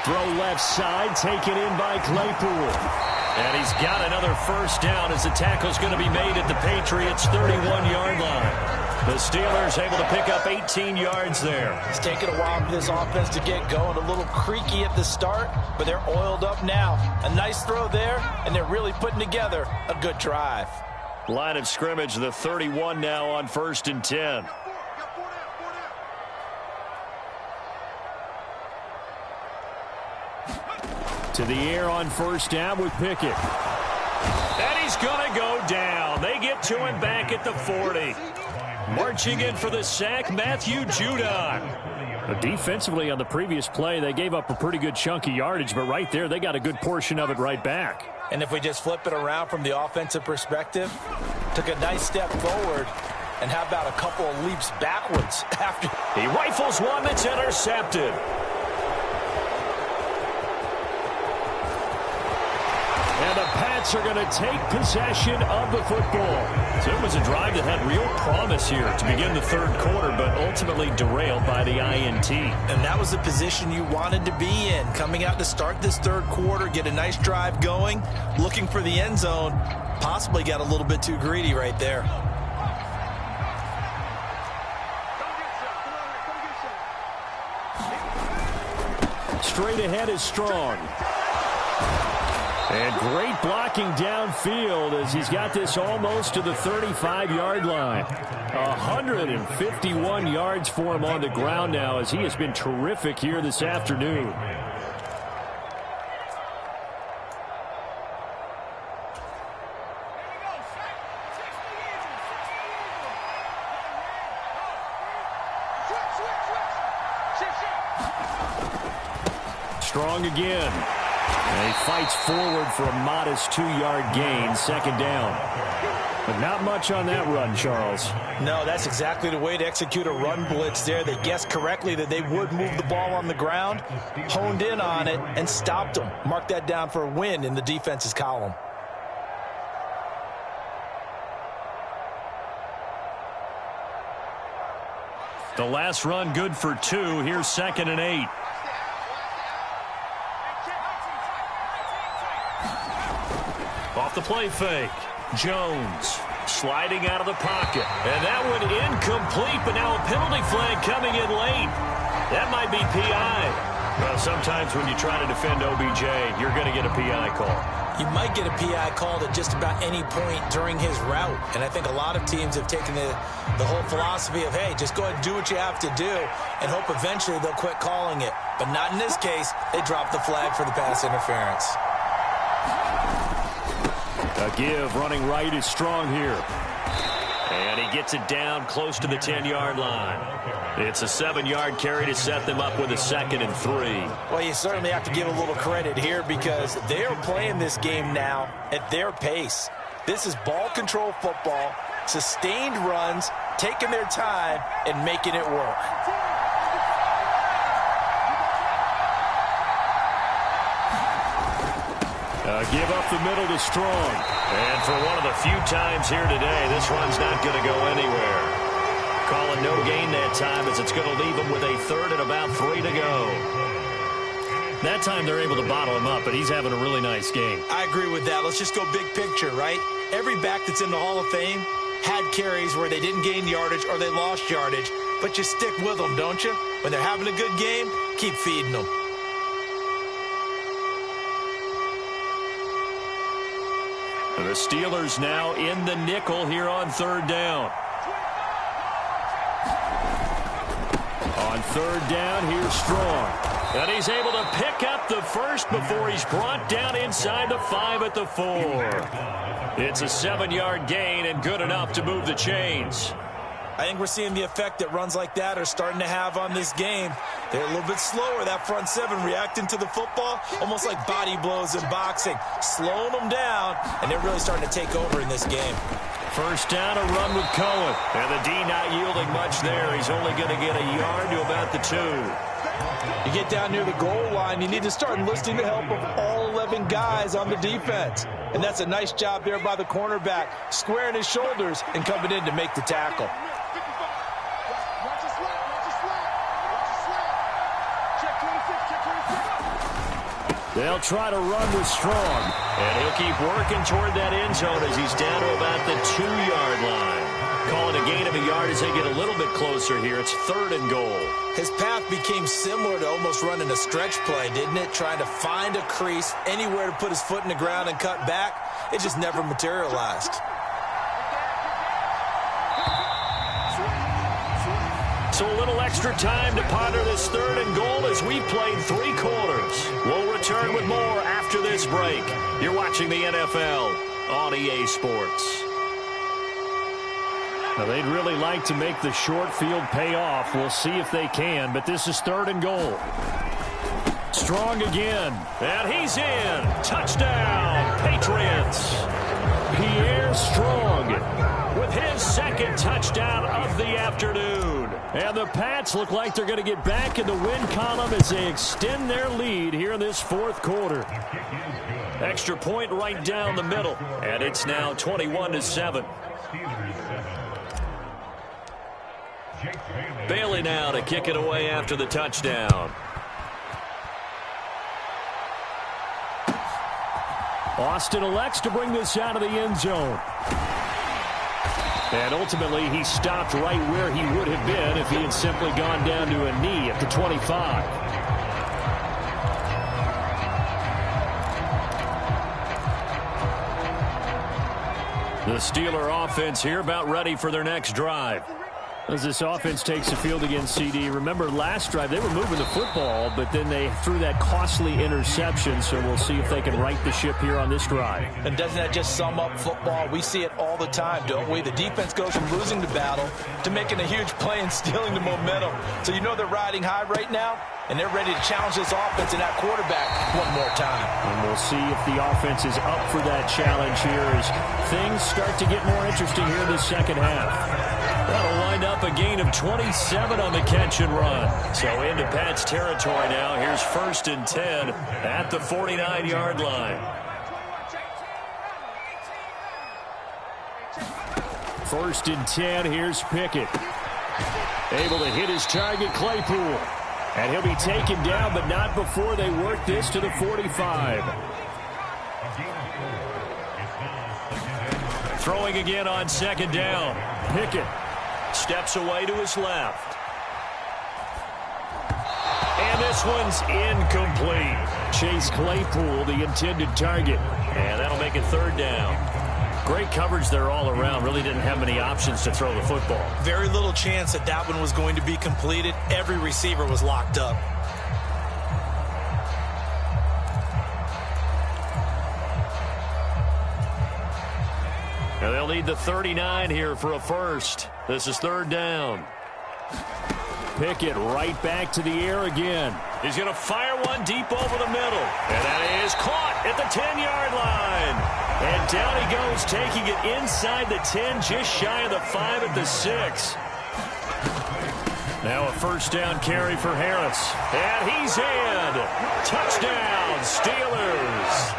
Throw left side, taken in by Claypool. And he's got another first down as the tackle's going to be made at the Patriots' 31-yard line. The Steelers able to pick up 18 yards there. It's taken a while for this offense to get going. A little creaky at the start, but they're oiled up now. A nice throw there, and they're really putting together a good drive. Line of scrimmage, the 31 now on 1st and 10. To the air on first down with Pickett. And he's going to go down. They get to him back at the 40. Marching in for the sack, Matthew Judon. Defensively on the previous play, they gave up a pretty good chunk of yardage, but right there, they got a good portion of it right back. And if we just flip it around from the offensive perspective, took a nice step forward, and how about a couple of leaps backwards after he rifles one that's intercepted. And the Pats are going to take possession of the football. So it was a drive that had real promise here to begin the third quarter, but ultimately derailed by the INT. And that was the position you wanted to be in. Coming out to start this third quarter, get a nice drive going, looking for the end zone. Possibly got a little bit too greedy right there. Straight ahead is Strong. And great blocking downfield as he's got this almost to the 35-yard line. 151 yards for him on the ground now as he has been terrific here this afternoon. Strong again. And he fights forward for a modest 2-yard gain, 2nd down. But not much on that run, Charles. No, that's exactly the way to execute a run blitz there. They guessed correctly that they would move the ball on the ground, honed in on it, and stopped them. Mark that down for a win in the defense's column. The last run good for 2. Here's 2nd and 8. Off the play fake. Jones sliding out of the pocket. And that one incomplete, but now a penalty flag coming in late. That might be PI. Well, sometimes when you try to defend OBJ, you're going to get a PI call. You might get a PI called at just about any point during his route. And I think a lot of teams have taken the whole philosophy of, hey, just go ahead and do what you have to do and hope eventually they'll quit calling it. But not in this case. They dropped the flag for the pass interference. A give running right is Strong here. And he gets it down close to the 10-yard line. It's a 7-yard carry to set them up with a 2nd and 3. Well, you certainly have to give a little credit here because they are playing this game now at their pace. This is ball control football, sustained runs, taking their time and making it work. Give up the middle to Strong. And for one of the few times here today, this run's not going to go anywhere. Calling no gain that time as it's going to leave him with a third and about 3 to go. That time they're able to bottle him up, but he's having a really nice game. I agree with that. Let's just go big picture, right? Every back that's in the Hall of Fame had carries where they didn't gain yardage or they lost yardage, but you stick with them, don't you? When they're having a good game, keep feeding them. The Steelers now in the nickel here on third down. On third down, here's Strong. And he's able to pick up the first before he's brought down inside the 5 at the 4. It's a 7-yard gain and good enough to move the chains. I think we're seeing the effect that runs like that are starting to have on this game. They're a little bit slower, that front 7, reacting to the football, almost like body blows in boxing, slowing them down, and they're really starting to take over in this game. First down, a run with Cohen. And the D not yielding much there. He's only going to get a yard to about the 2. You get down near the goal line, you need to start enlisting the help of all 11 guys on the defense. And that's a nice job there by the cornerback, squaring his shoulders and coming in to make the tackle. They'll try to run with Strong. And he'll keep working toward that end zone as he's down to about the 2-yard line. Calling a gain of a yard as they get a little bit closer here. It's 3rd and goal. His path became similar to almost running a stretch play, didn't it? Trying to find a crease, anywhere to put his foot in the ground and cut back. It just never materialized. So a little extra time to ponder this 3rd and goal as we played 3 quarters. We'll return with more after this break. You're watching the NFL on EA Sports. Now, they'd really like to make the short field pay off. We'll see if they can, but this is 3rd and goal. Strong again, and he's in. Touchdown, Patriots. Pierre Strong with his 2nd touchdown of the afternoon. And the Pats look like they're going to get back in the win column as they extend their lead here in this 4th quarter. Extra point right down the middle, and it's now 21-7. Bailey now to kick it away after the touchdown. Austin elects to bring this out of the end zone. And ultimately, he stopped right where he would have been if he had simply gone down to a knee at the 25. The Steeler offense here about ready for their next drive. As this offense takes the field against CD, remember last drive they were moving the football, but then they threw that costly interception, so we'll see if they can right the ship here on this drive. And doesn't that just sum up football? We see it all the time, don't we? The defense goes from losing the battle to making a huge play and stealing the momentum. So you know they're riding high right now, and they're ready to challenge this offense and that quarterback one more time. And we'll see if the offense is up for that challenge here as things start to get more interesting here in the second half. That'll wind up a gain of 27 on the catch and run. So into Pat's territory now. Here's 1st and 10 at the 49-yard line. 1st and 10. Here's Pickett. Able to hit his target, Claypool. And he'll be taken down, but not before they work this to the 45. Throwing again on 2nd down. Pickett steps away to his left. And this one's incomplete. Chase Claypool, the intended target. And that'll make it 3rd down. Great coverage there all around. Really didn't have many options to throw the football. Very little chance that that one was going to be completed. Every receiver was locked up. Now they'll need the 39 here for a first. This is 3rd down. Pickett right back to the air again. He's going to fire one deep over the middle. And that is caught at the 10-yard line. And down he goes, taking it inside the 10, just shy of the 5 at the 6. Now a 1st down carry for Harris. And he's in. Touchdown, Steelers.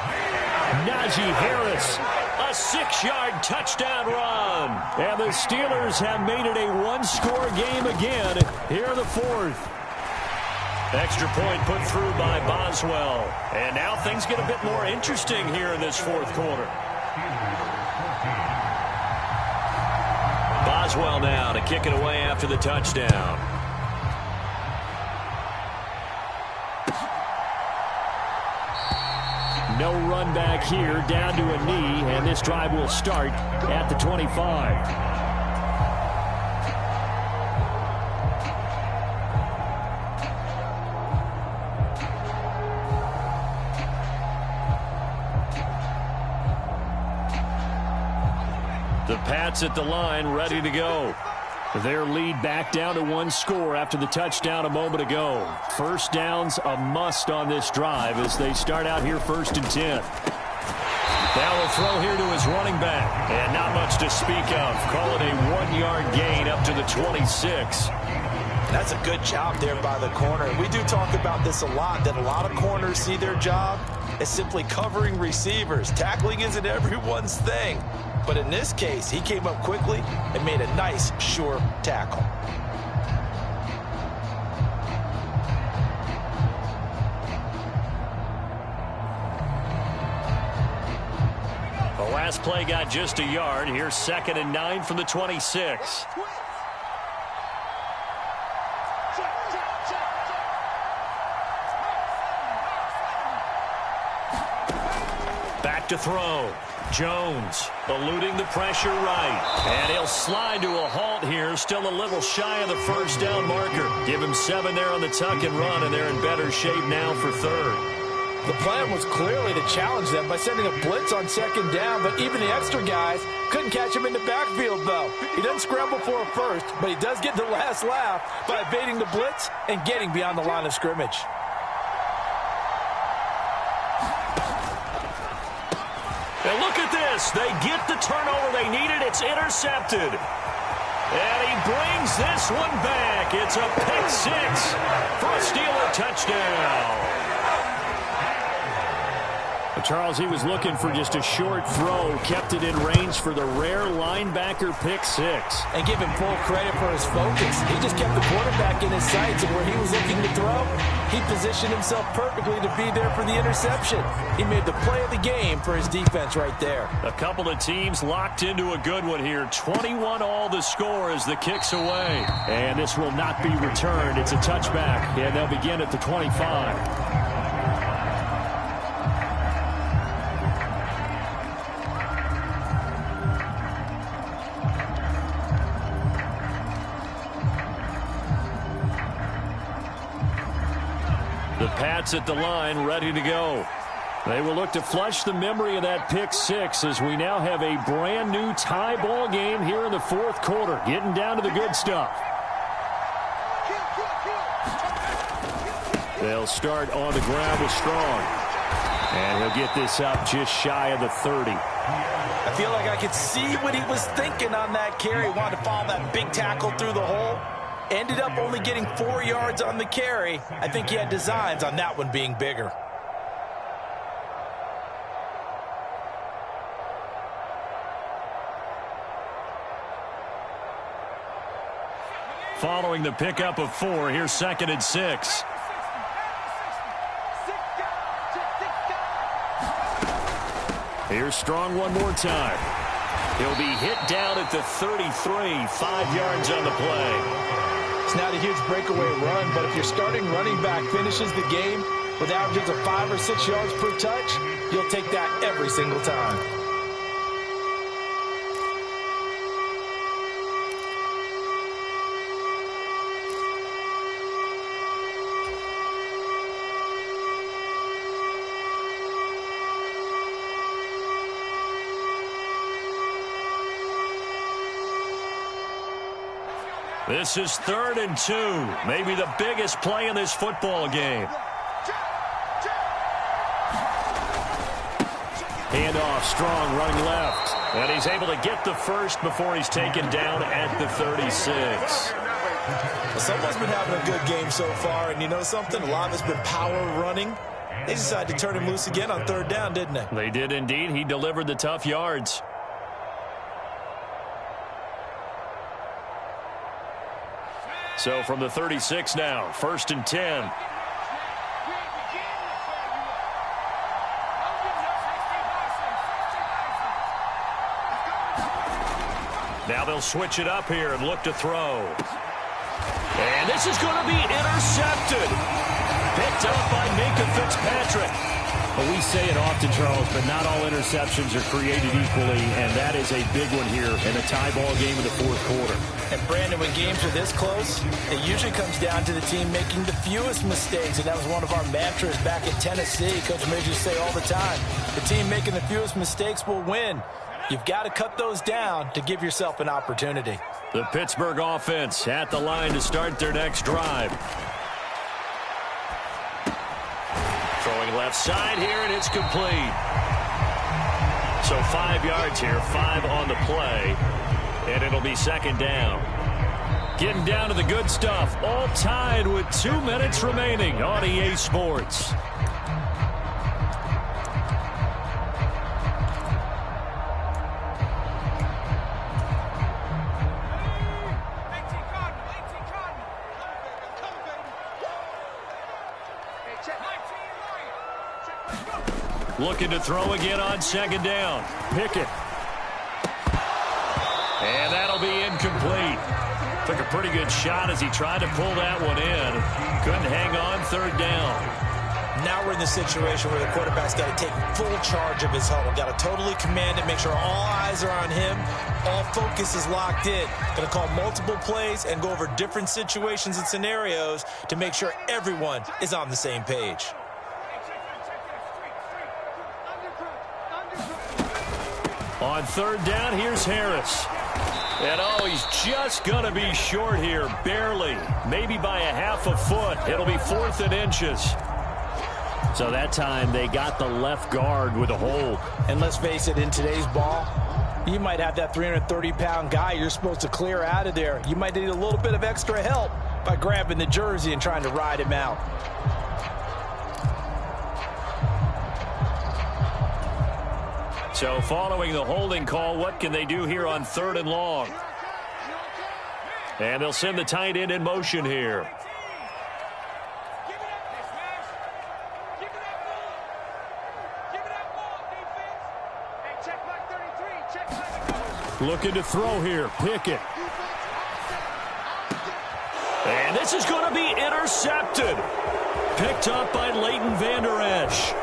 Najee Harris, a 6-yard touchdown run. And the Steelers have made it a one-score game again here in the fourth. Extra point put through by Boswell. And now things get a bit more interesting here in this fourth quarter. Boswell now to kick it away after the touchdown. No run back here, down to a knee, and this drive will start at the 25. The Pats at the line, ready to go. Their lead back down to one score after the touchdown a moment ago. First down's a must on this drive as they start out here 1st and 10. Now a throw here to his running back. And not much to speak of. Call it a 1-yard gain up to the 26. That's a good job there by the corner. We do talk about this a lot, that a lot of corners see their job as simply covering receivers. Tackling isn't everyone's thing. But in this case, he came up quickly and made a nice, sure tackle. The last play got just a yard. Here's 2nd and 9 from the 26. Back to throw. Jones eluding the pressure right. And he'll slide to a halt here. Still a little shy of the first down marker. Give him 7 there on the tuck and run, and they're in better shape now for 3rd. The plan was clearly to challenge them by sending a blitz on 2nd down, but even the extra guys couldn't catch him in the backfield, though. He doesn't scramble for a first, but he does get the last laugh by evading the blitz and getting beyond the line of scrimmage. And look at this. They get the turnover they needed. It's intercepted. And he brings this one back. It's a pick 6 for a Steeler touchdown. Charles, he was looking for just a short throw, kept it in range for the rare linebacker pick 6. And give him full credit for his focus. He just kept the quarterback in his sights, and where he was looking to throw, he positioned himself perfectly to be there for the interception. He made the play of the game for his defense right there. A couple of teams locked into a good one here. 21 all the score as the kick's away. And this will not be returned. It's a touchback, and they'll begin at the 25. The Pats at the line, ready to go. They will look to flush the memory of that pick 6 as we now have a brand new tie ball game here in the fourth quarter, getting down to the good stuff. They'll start on the ground with Strong. And he'll get this up just shy of the 30. I feel like I could see what he was thinking on that carry. He wanted to follow that big tackle through the hole. Ended up only getting 4 yards on the carry. I think he had designs on that one being bigger. Following the pickup of 4, here's 2nd and 6. Here's Strong one more time. He'll be hit down at the 33, 5 yards on the play. It's not a huge breakaway run, but if your starting running back finishes the game with averages of 5 or 6 yards per touch, you'll take that every single time. This is 3rd and 2, maybe the biggest play in this football game. Handoff, Strong running left. And he's able to get the first before he's taken down at the 36. Well, someone's been having a good game so far, and you know something? A lot of it's been power running. They decided to turn him loose again on 3rd down, didn't they? They did indeed. He delivered the tough yards. So from the 36 now, 1st and 10. Now they'll switch it up here and look to throw. And this is going to be intercepted. Picked up by Minka Fitzpatrick. Well, we say it often, Charles, but not all interceptions are created equally, and that is a big one here in a tie ball game in the fourth quarter. And, Brandon, when games are this close, it usually comes down to the team making the fewest mistakes, and that was one of our mantras back in Tennessee. Coach Midge used to say all the time, the team making the fewest mistakes will win. You've got to cut those down to give yourself an opportunity. The Pittsburgh offense at the line to start their next drive. Throwing left side here, and it's complete. So 5 yards here, 5 on the play, and it'll be 2nd down. Getting down to the good stuff, all tied with 2 minutes remaining on EA Sports. Looking to throw again on 2nd down. Pickett. And that'll be incomplete. Took a pretty good shot as he tried to pull that one in. Couldn't hang on 3rd down. Now we're in the situation where the quarterback's got to take full charge of his huddle. Got to totally command it, make sure all eyes are on him. All focus is locked in. Going to call multiple plays and go over different situations and scenarios to make sure everyone is on the same page. On 3rd down, here's Harris. And, he's just going to be short here, barely. Maybe by a half a foot. It'll be 4th and inches. So that time they got the left guard with a hold. And let's face it, in today's ball, you might have that 330-pound guy you're supposed to clear out of there. You might need a little bit of extra help by grabbing the jersey and trying to ride him out. So following the holding call, what can they do here on 3rd and long? And they'll send the tight end in motion here. Looking to throw here. Pickett. And this is going to be intercepted. Picked up by Leighton Vander Esch.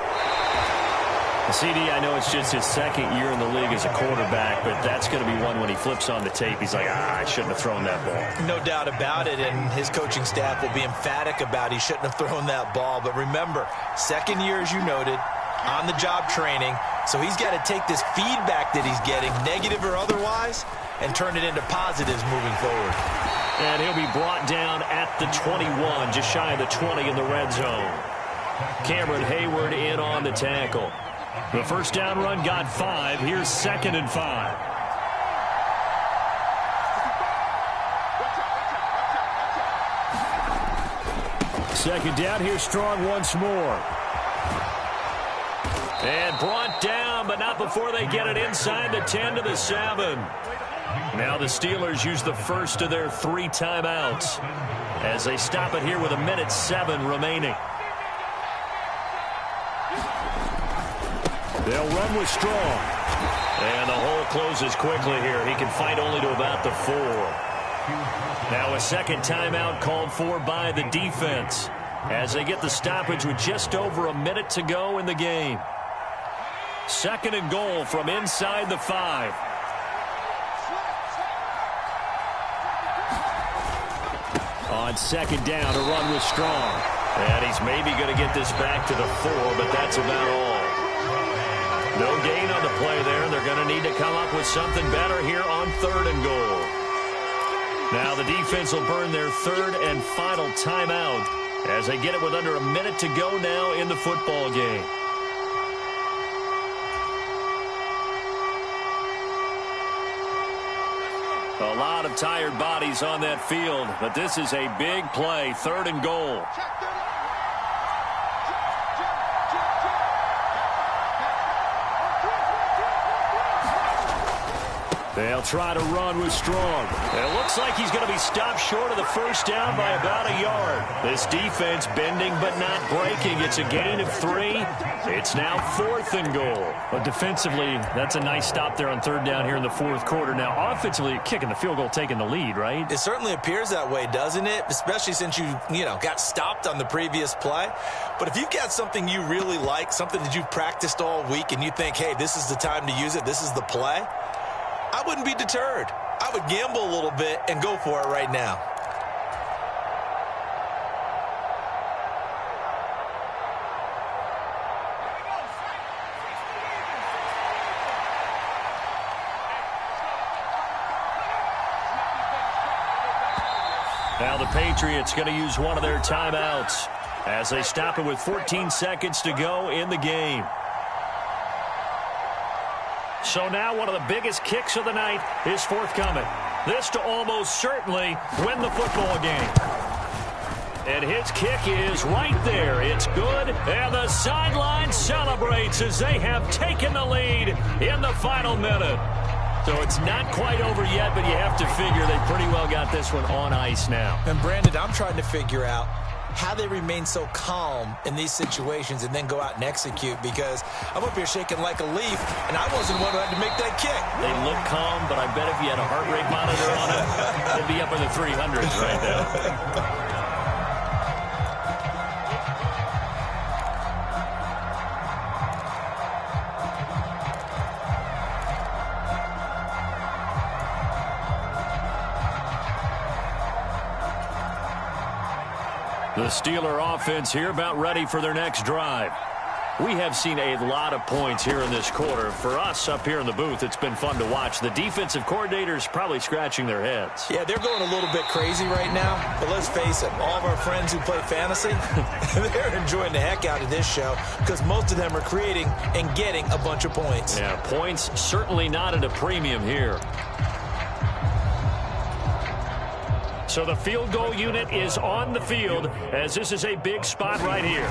CD, I know it's just his 2nd year in the league as a quarterback, but that's going to be one when he flips on the tape. He's like, I shouldn't have thrown that ball. No doubt about it, and his coaching staff will be emphatic about he shouldn't have thrown that ball. But remember, 2nd year, as you noted, on-the-job training, so he's got to take this feedback that he's getting, negative or otherwise, and turn it into positives moving forward. And he'll be brought down at the 21, just shy of the 20 in the red zone. Cameron Hayward in on the tackle. The 1st down run got 5. Here's 2nd and 5. Second down, here's Strong once more. And brought down, but not before they get it inside the 10 to the 7. Now the Steelers use the first of their 3 timeouts as they stop it here with 1:07 remaining. They'll run with Strong. And the hole closes quickly here. He can fight only to about the 4. Now a 2nd timeout called for by the defense as they get the stoppage with just over a minute to go in the game. 2nd and goal from inside the 5. On 2nd down, a run with Strong. And he's maybe going to get this back to the 4, but that's about all. No gain on the play there. They're going to need to come up with something better here on 3rd and goal. Now the defense will burn their 3rd and final timeout as they get it with under a minute to go now in the football game. A lot of tired bodies on that field, but this is a big play, 3rd and goal. They'll try to run with Strong. It looks like he's going to be stopped short of the first down by about a yard. This defense bending but not breaking. It's a gain of 3. It's now 4th and goal. But defensively, that's a nice stop there on 3rd down here in the 4th quarter. Now, offensively, kicking the field goal, taking the lead, right? It certainly appears that way, doesn't it? Especially since you got stopped on the previous play. But if you've got something you really like, something that you've practiced all week, and you think, hey, this is the time to use it, this is the play, I wouldn't be deterred. I would gamble a little bit and go for it right now. Now the Patriots going to use one of their timeouts as they stop it with 14 seconds to go in the game. So now one of the biggest kicks of the night is forthcoming. This to almost certainly win the football game. And his kick is right there. It's good. And the sideline celebrates as they have taken the lead in the final minute. So it's not quite over yet, but you have to figure they pretty well got this one on ice now. And Brandon, I'm trying to figure out how they remain so calm in these situations and then go out and execute, because I'm up here shaking like a leaf, and I wasn't the one who had to make that kick. They look calm, but I bet if you had a heart rate monitor on it, they'd be up in the 300s right now. The Steeler offense here about ready for their next drive. We have seen a lot of points here in this quarter. For us up here in the booth, it's been fun to watch. The defensive coordinators probably scratching their heads. Yeah, they're going a little bit crazy right now. But let's face it, all of our friends who play fantasy, they're enjoying the heck out of this show because most of them are creating and getting a bunch of points. Yeah, points certainly not at a premium here. So the field goal unit is on the field as this is a big spot right here.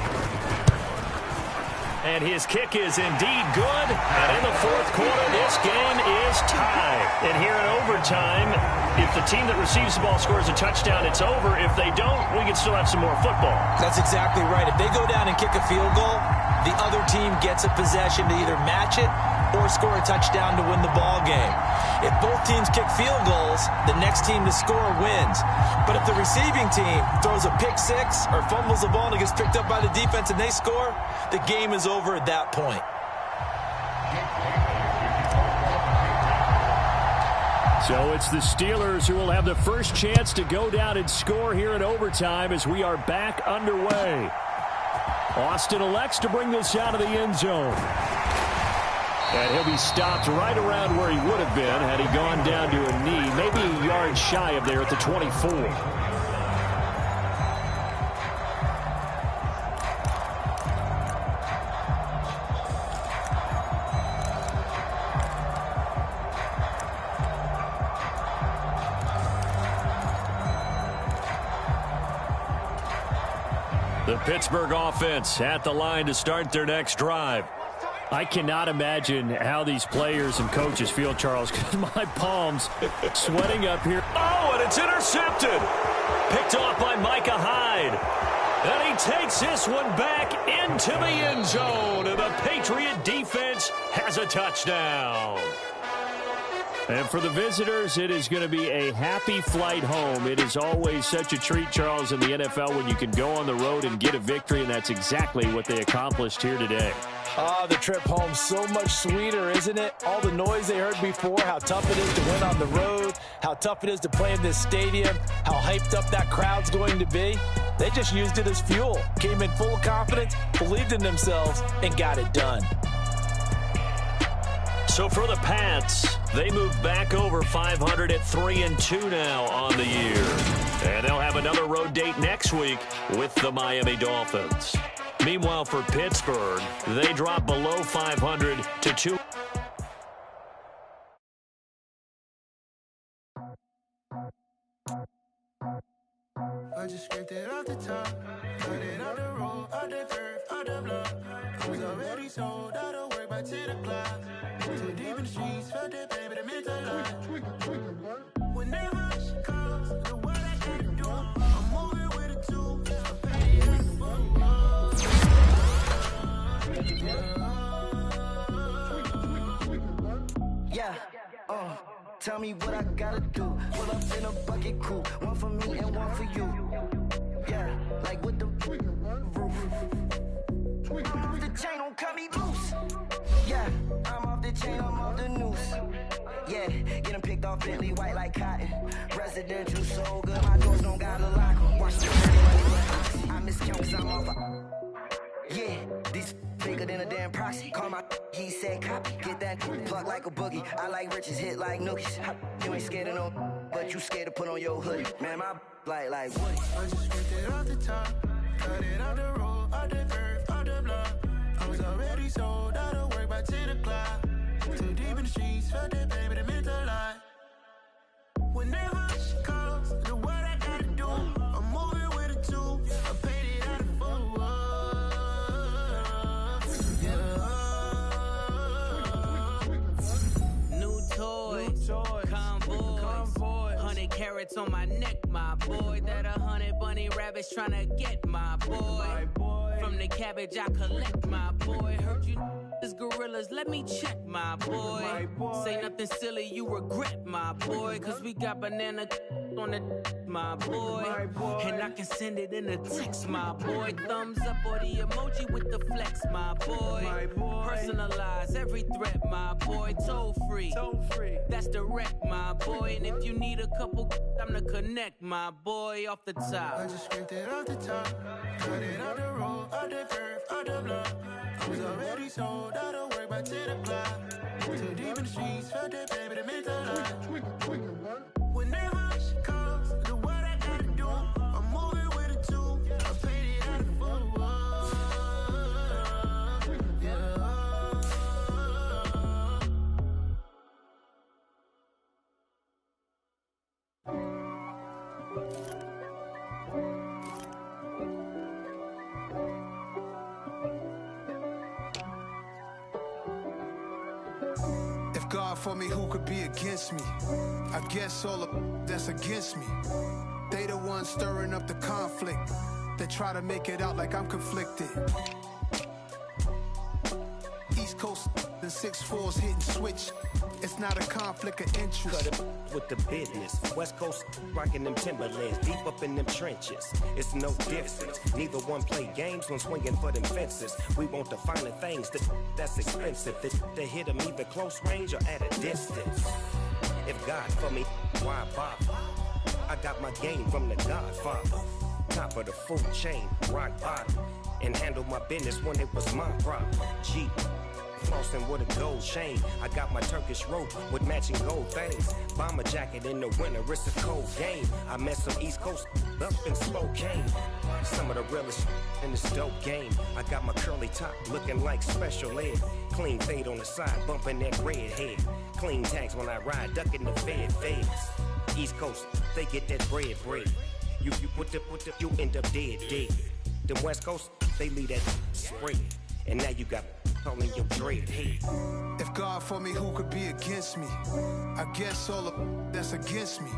And his kick is indeed good. And in the 4th quarter, this game is tied. And here in overtime, if the team that receives the ball scores a touchdown, it's over. If they don't, we can still have some more football. That's exactly right. If they go down and kick a field goal, the other team gets a possession to either match it or score a touchdown to win the ball game. If both teams kick field goals, the next team to score wins. But if the receiving team throws a pick six or fumbles the ball and it gets picked up by the defense and they score, the game is over at that point. So it's the Steelers who will have the first chance to go down and score here in overtime as we are back underway. Austin elects to bring this out of the end zone. And he'll be stopped right around where he would have been had he gone down to a knee, maybe a yard shy of there at the 24. The Pittsburgh offense at the line to start their next drive. I cannot imagine how these players and coaches feel, Charles, because my palms sweating up here. Oh, and it's intercepted. Picked off by Micah Hyde. And he takes this one back into the end zone. And the Patriot defense has a touchdown. And for the visitors, it is going to be a happy flight home. It is always such a treat, Charles, in the NFL when you can go on the road and get a victory, and that's exactly what they accomplished here today. The trip home so much sweeter, isn't it? All the noise they heard before, how tough it is to win on the road, how tough it is to play in this stadium, how hyped up that crowd's going to be. They just used it as fuel, came in full of confidence, believed in themselves, and got it done. So for the Pats, they move back over 500 at 3-2 now on the year. And they'll have another road date next week with the Miami Dolphins. Meanwhile, for Pittsburgh, they drop below 500 to 2. I just scraped it off the top, cut it off the road, off the curve, off the block. I was already sold, I don't work by 10 o'clock. Too deep in the streets, felt that baby, the mental lie. Whenever she calls, the what I gotta do, I'm moving with a two. I pay it in full. Yeah, tell me what I gotta do. Pull up in a bucket crew, one for me and one for you. Yeah, like with the roof. I'm off the chain, don't cut me loose. Yeah, I'm off the chain, I'm off the noose. Yeah, get them picked off Bentley, white like cotton. Residential so good, my doors don't gotta lock 'em. Watch the money, I miscount cause I'm off yeah, these bigger than a damn proxy. Call my he said copy. Get that plug like a boogie. I like riches, hit like nookies. You ain't scared of no, but you scared to put on your hoodie. Man, my like Woody. I just ripped it off the top, cut it off the road, off the curve, off the block. I was already sold out of work by 10 o'clock. Too deep in the streets, felt that baby, the mental lie. Whenever she calls, the what I gotta do, I'm moving with a two. I paid it out of full. New toy, convoy, 100 carats on my neck, my boy. That 100 bunny rabbits tryna get my boy. From the cabbage I collect, my boy. Heard you is gorillas, let me check, my boy. Say nothing silly, you regret, my boy. Cause we got banana on the my boy. And I can send it in a text, my boy. Thumbs up or the emoji with the flex, my boy. Personalize every threat, my boy. Toll free, that's direct, my boy. And if you need a couple, I'm to connect, my boy, off the top. I just ripped it off the top, cut it off the road, off the curve, off the block. I was already sold out of work by 10 o'clock. Too deep in the streets, felt that baby, the mental lie. Whenever she calls, the what I gotta do, I'm moving with a two. I paid it out of full. If God for me, who could be against me? I guess all of that's against me. They the ones stirring up the conflict. They try to make it out like I'm conflicted. East Coast and 6'4's hitting switch. It's not a conflict of interest. Cut it with the business. West Coast rocking them Timberlands, deep up in them trenches. It's no difference. Neither one play games when swinging for them fences. We want the finer things that's expensive. They hit them either close range or at a distance. If God for me, why bother? I got my game from the Godfather. Top of the food chain, rock bottom. And handle my business when it was my problem. Jeep. Flossing with a gold chain. I got my Turkish rope with matching gold things. Bomber jacket in the winter, it's a cold game. I met some East Coast up in Spokane. Some of the realest in this dope game. I got my curly top looking like special ed. Clean fade on the side, bumping that red head. Clean tags when I ride, ducking the feds. East Coast, they get that bread. You put the, you end up dead. Them West Coast, they leave that spray. And now you got calling your dread head. If God for me, who could be against me? I guess all of that's against me.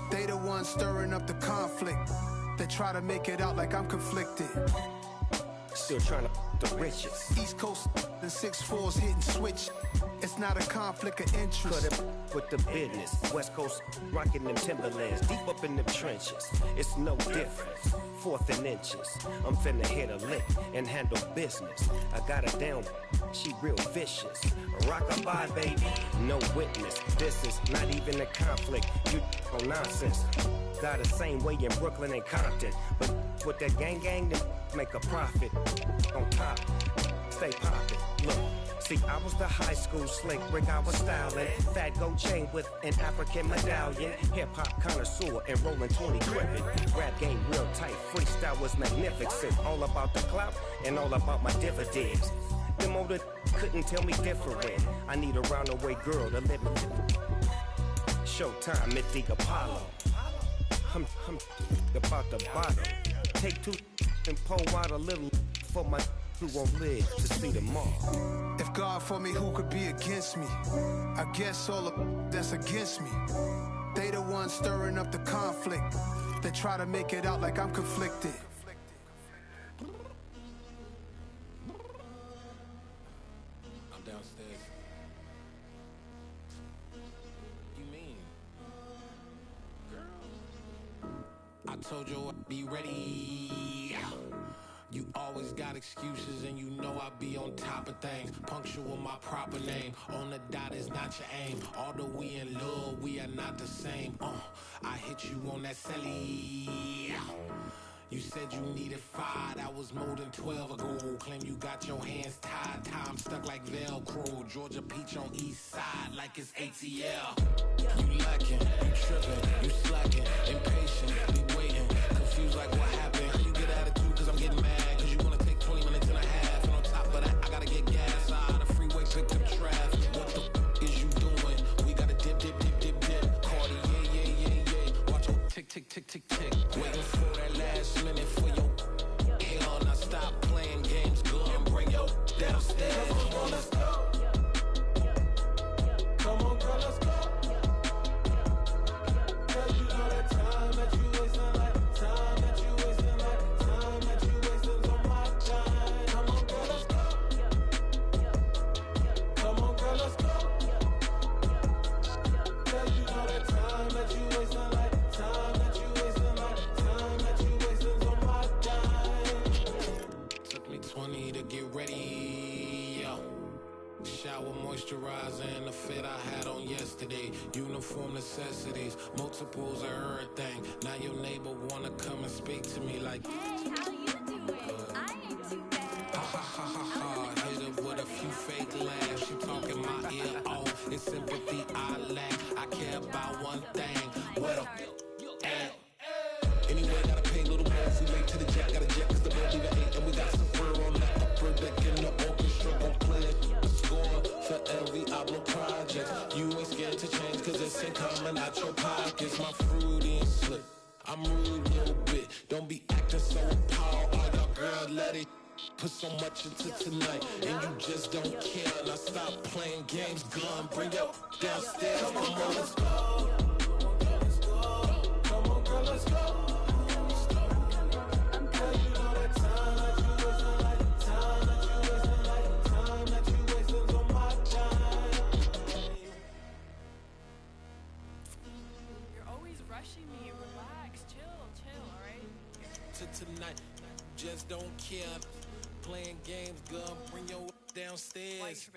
They the ones stirring up the conflict. They try to make it out like I'm conflicted. Still trying to the riches. East Coast and 6'4's hitting switch. It's not a conflict of interest. Cut it with the business. West Coast rocking them Timberlands, deep up in them trenches. It's no difference. 4th and inches. I'm finna hit a lick and handle business. I got her down, she real vicious. Rock-a-bye, baby, no witness. This is not even a conflict. You on nonsense. Got the same way in Brooklyn and Compton. But with that gang, then make a profit. On top, stay poppin'. Look. See, I was the high school slick brick, I was styling. Fat gold chain with an African medallion. Hip-hop connoisseur and rolling 20 gripping. Rap game real tight, freestyle was magnificent. All about the clout and all about my dividends. Them older couldn't tell me different. I need a roundaway girl to live in. Showtime at the Apollo. I'm about the bottom. Take 2 and pour out a little for my who won't live to see tomorrow. If God for me, who could be against me? I guess all of that's against me. They the ones stirring up the conflict. They try to make it out like I'm conflicted. I'm downstairs. You mean? Girl, I told you I'd be ready. You always got excuses and you know I be on top of things. Punctual my proper name. On the dot is not your aim. Although we in love, we are not the same. I hit you on that celly. You said you needed 5, that was more than 12 ago. Claim you got your hands tied, time stuck like Velcro. Georgia Peach on east side like it's ATL. You lacking, you tripping, you slacking, impatient, be waiting, confused like what happened. You get attitude cause I'm getting mad, cause you wanna take 20 minutes and a half. And on top of that, I gotta get gas out of the freeway, pick up traffic. What the is you doing? We gotta dip, dip, dip, dip, dip. Cardi, yeah. Watch your tick, tick, tick, tick, tick. Waiting for that last minute for your hell. Now stop playing games, go and bring your downstairs. Come on, let's go. Come on, girl, let's go. Cause you know that time that you wasting, like time that you wasting, like time that you wasting on my time. Come on, girl, let's go. Come on, girl, let's go. Cause you know that time that you wasting, like time that you wasting, like time that you wasting on my time. Took me 20 to get ready, yo. Shower, moisturizer, and the fit I had on yesterday. Uniform necessities, multiples of everything. Now your neighbor wanna come and speak to me like, hey, how you doing? I ain't too bad. Ha ha ha ha ha. Hit her with a few fake laughs. She talking my ear off. It's sympathy I lack. I care about one thing. What up? Anyway, gotta pay a little more if we late to the jet. Got a jet cause the boat leave at 8. And we got some fur on the upper deck in the orchestra. Gon' play a score for every album project. You ain't scared to change cause it's ain't coming out your pockets. My fruity and slick. I'm rude a little bit. Don't be acting so appalled. Oh, y'all girl, let it put so much into tonight. And you just don't care. Now stop playing games. Gun, bring your downstairs. Come on, let's go. Come on, girl, let's go. Tonight, just don't care. Playing games, gun, bring your downstairs.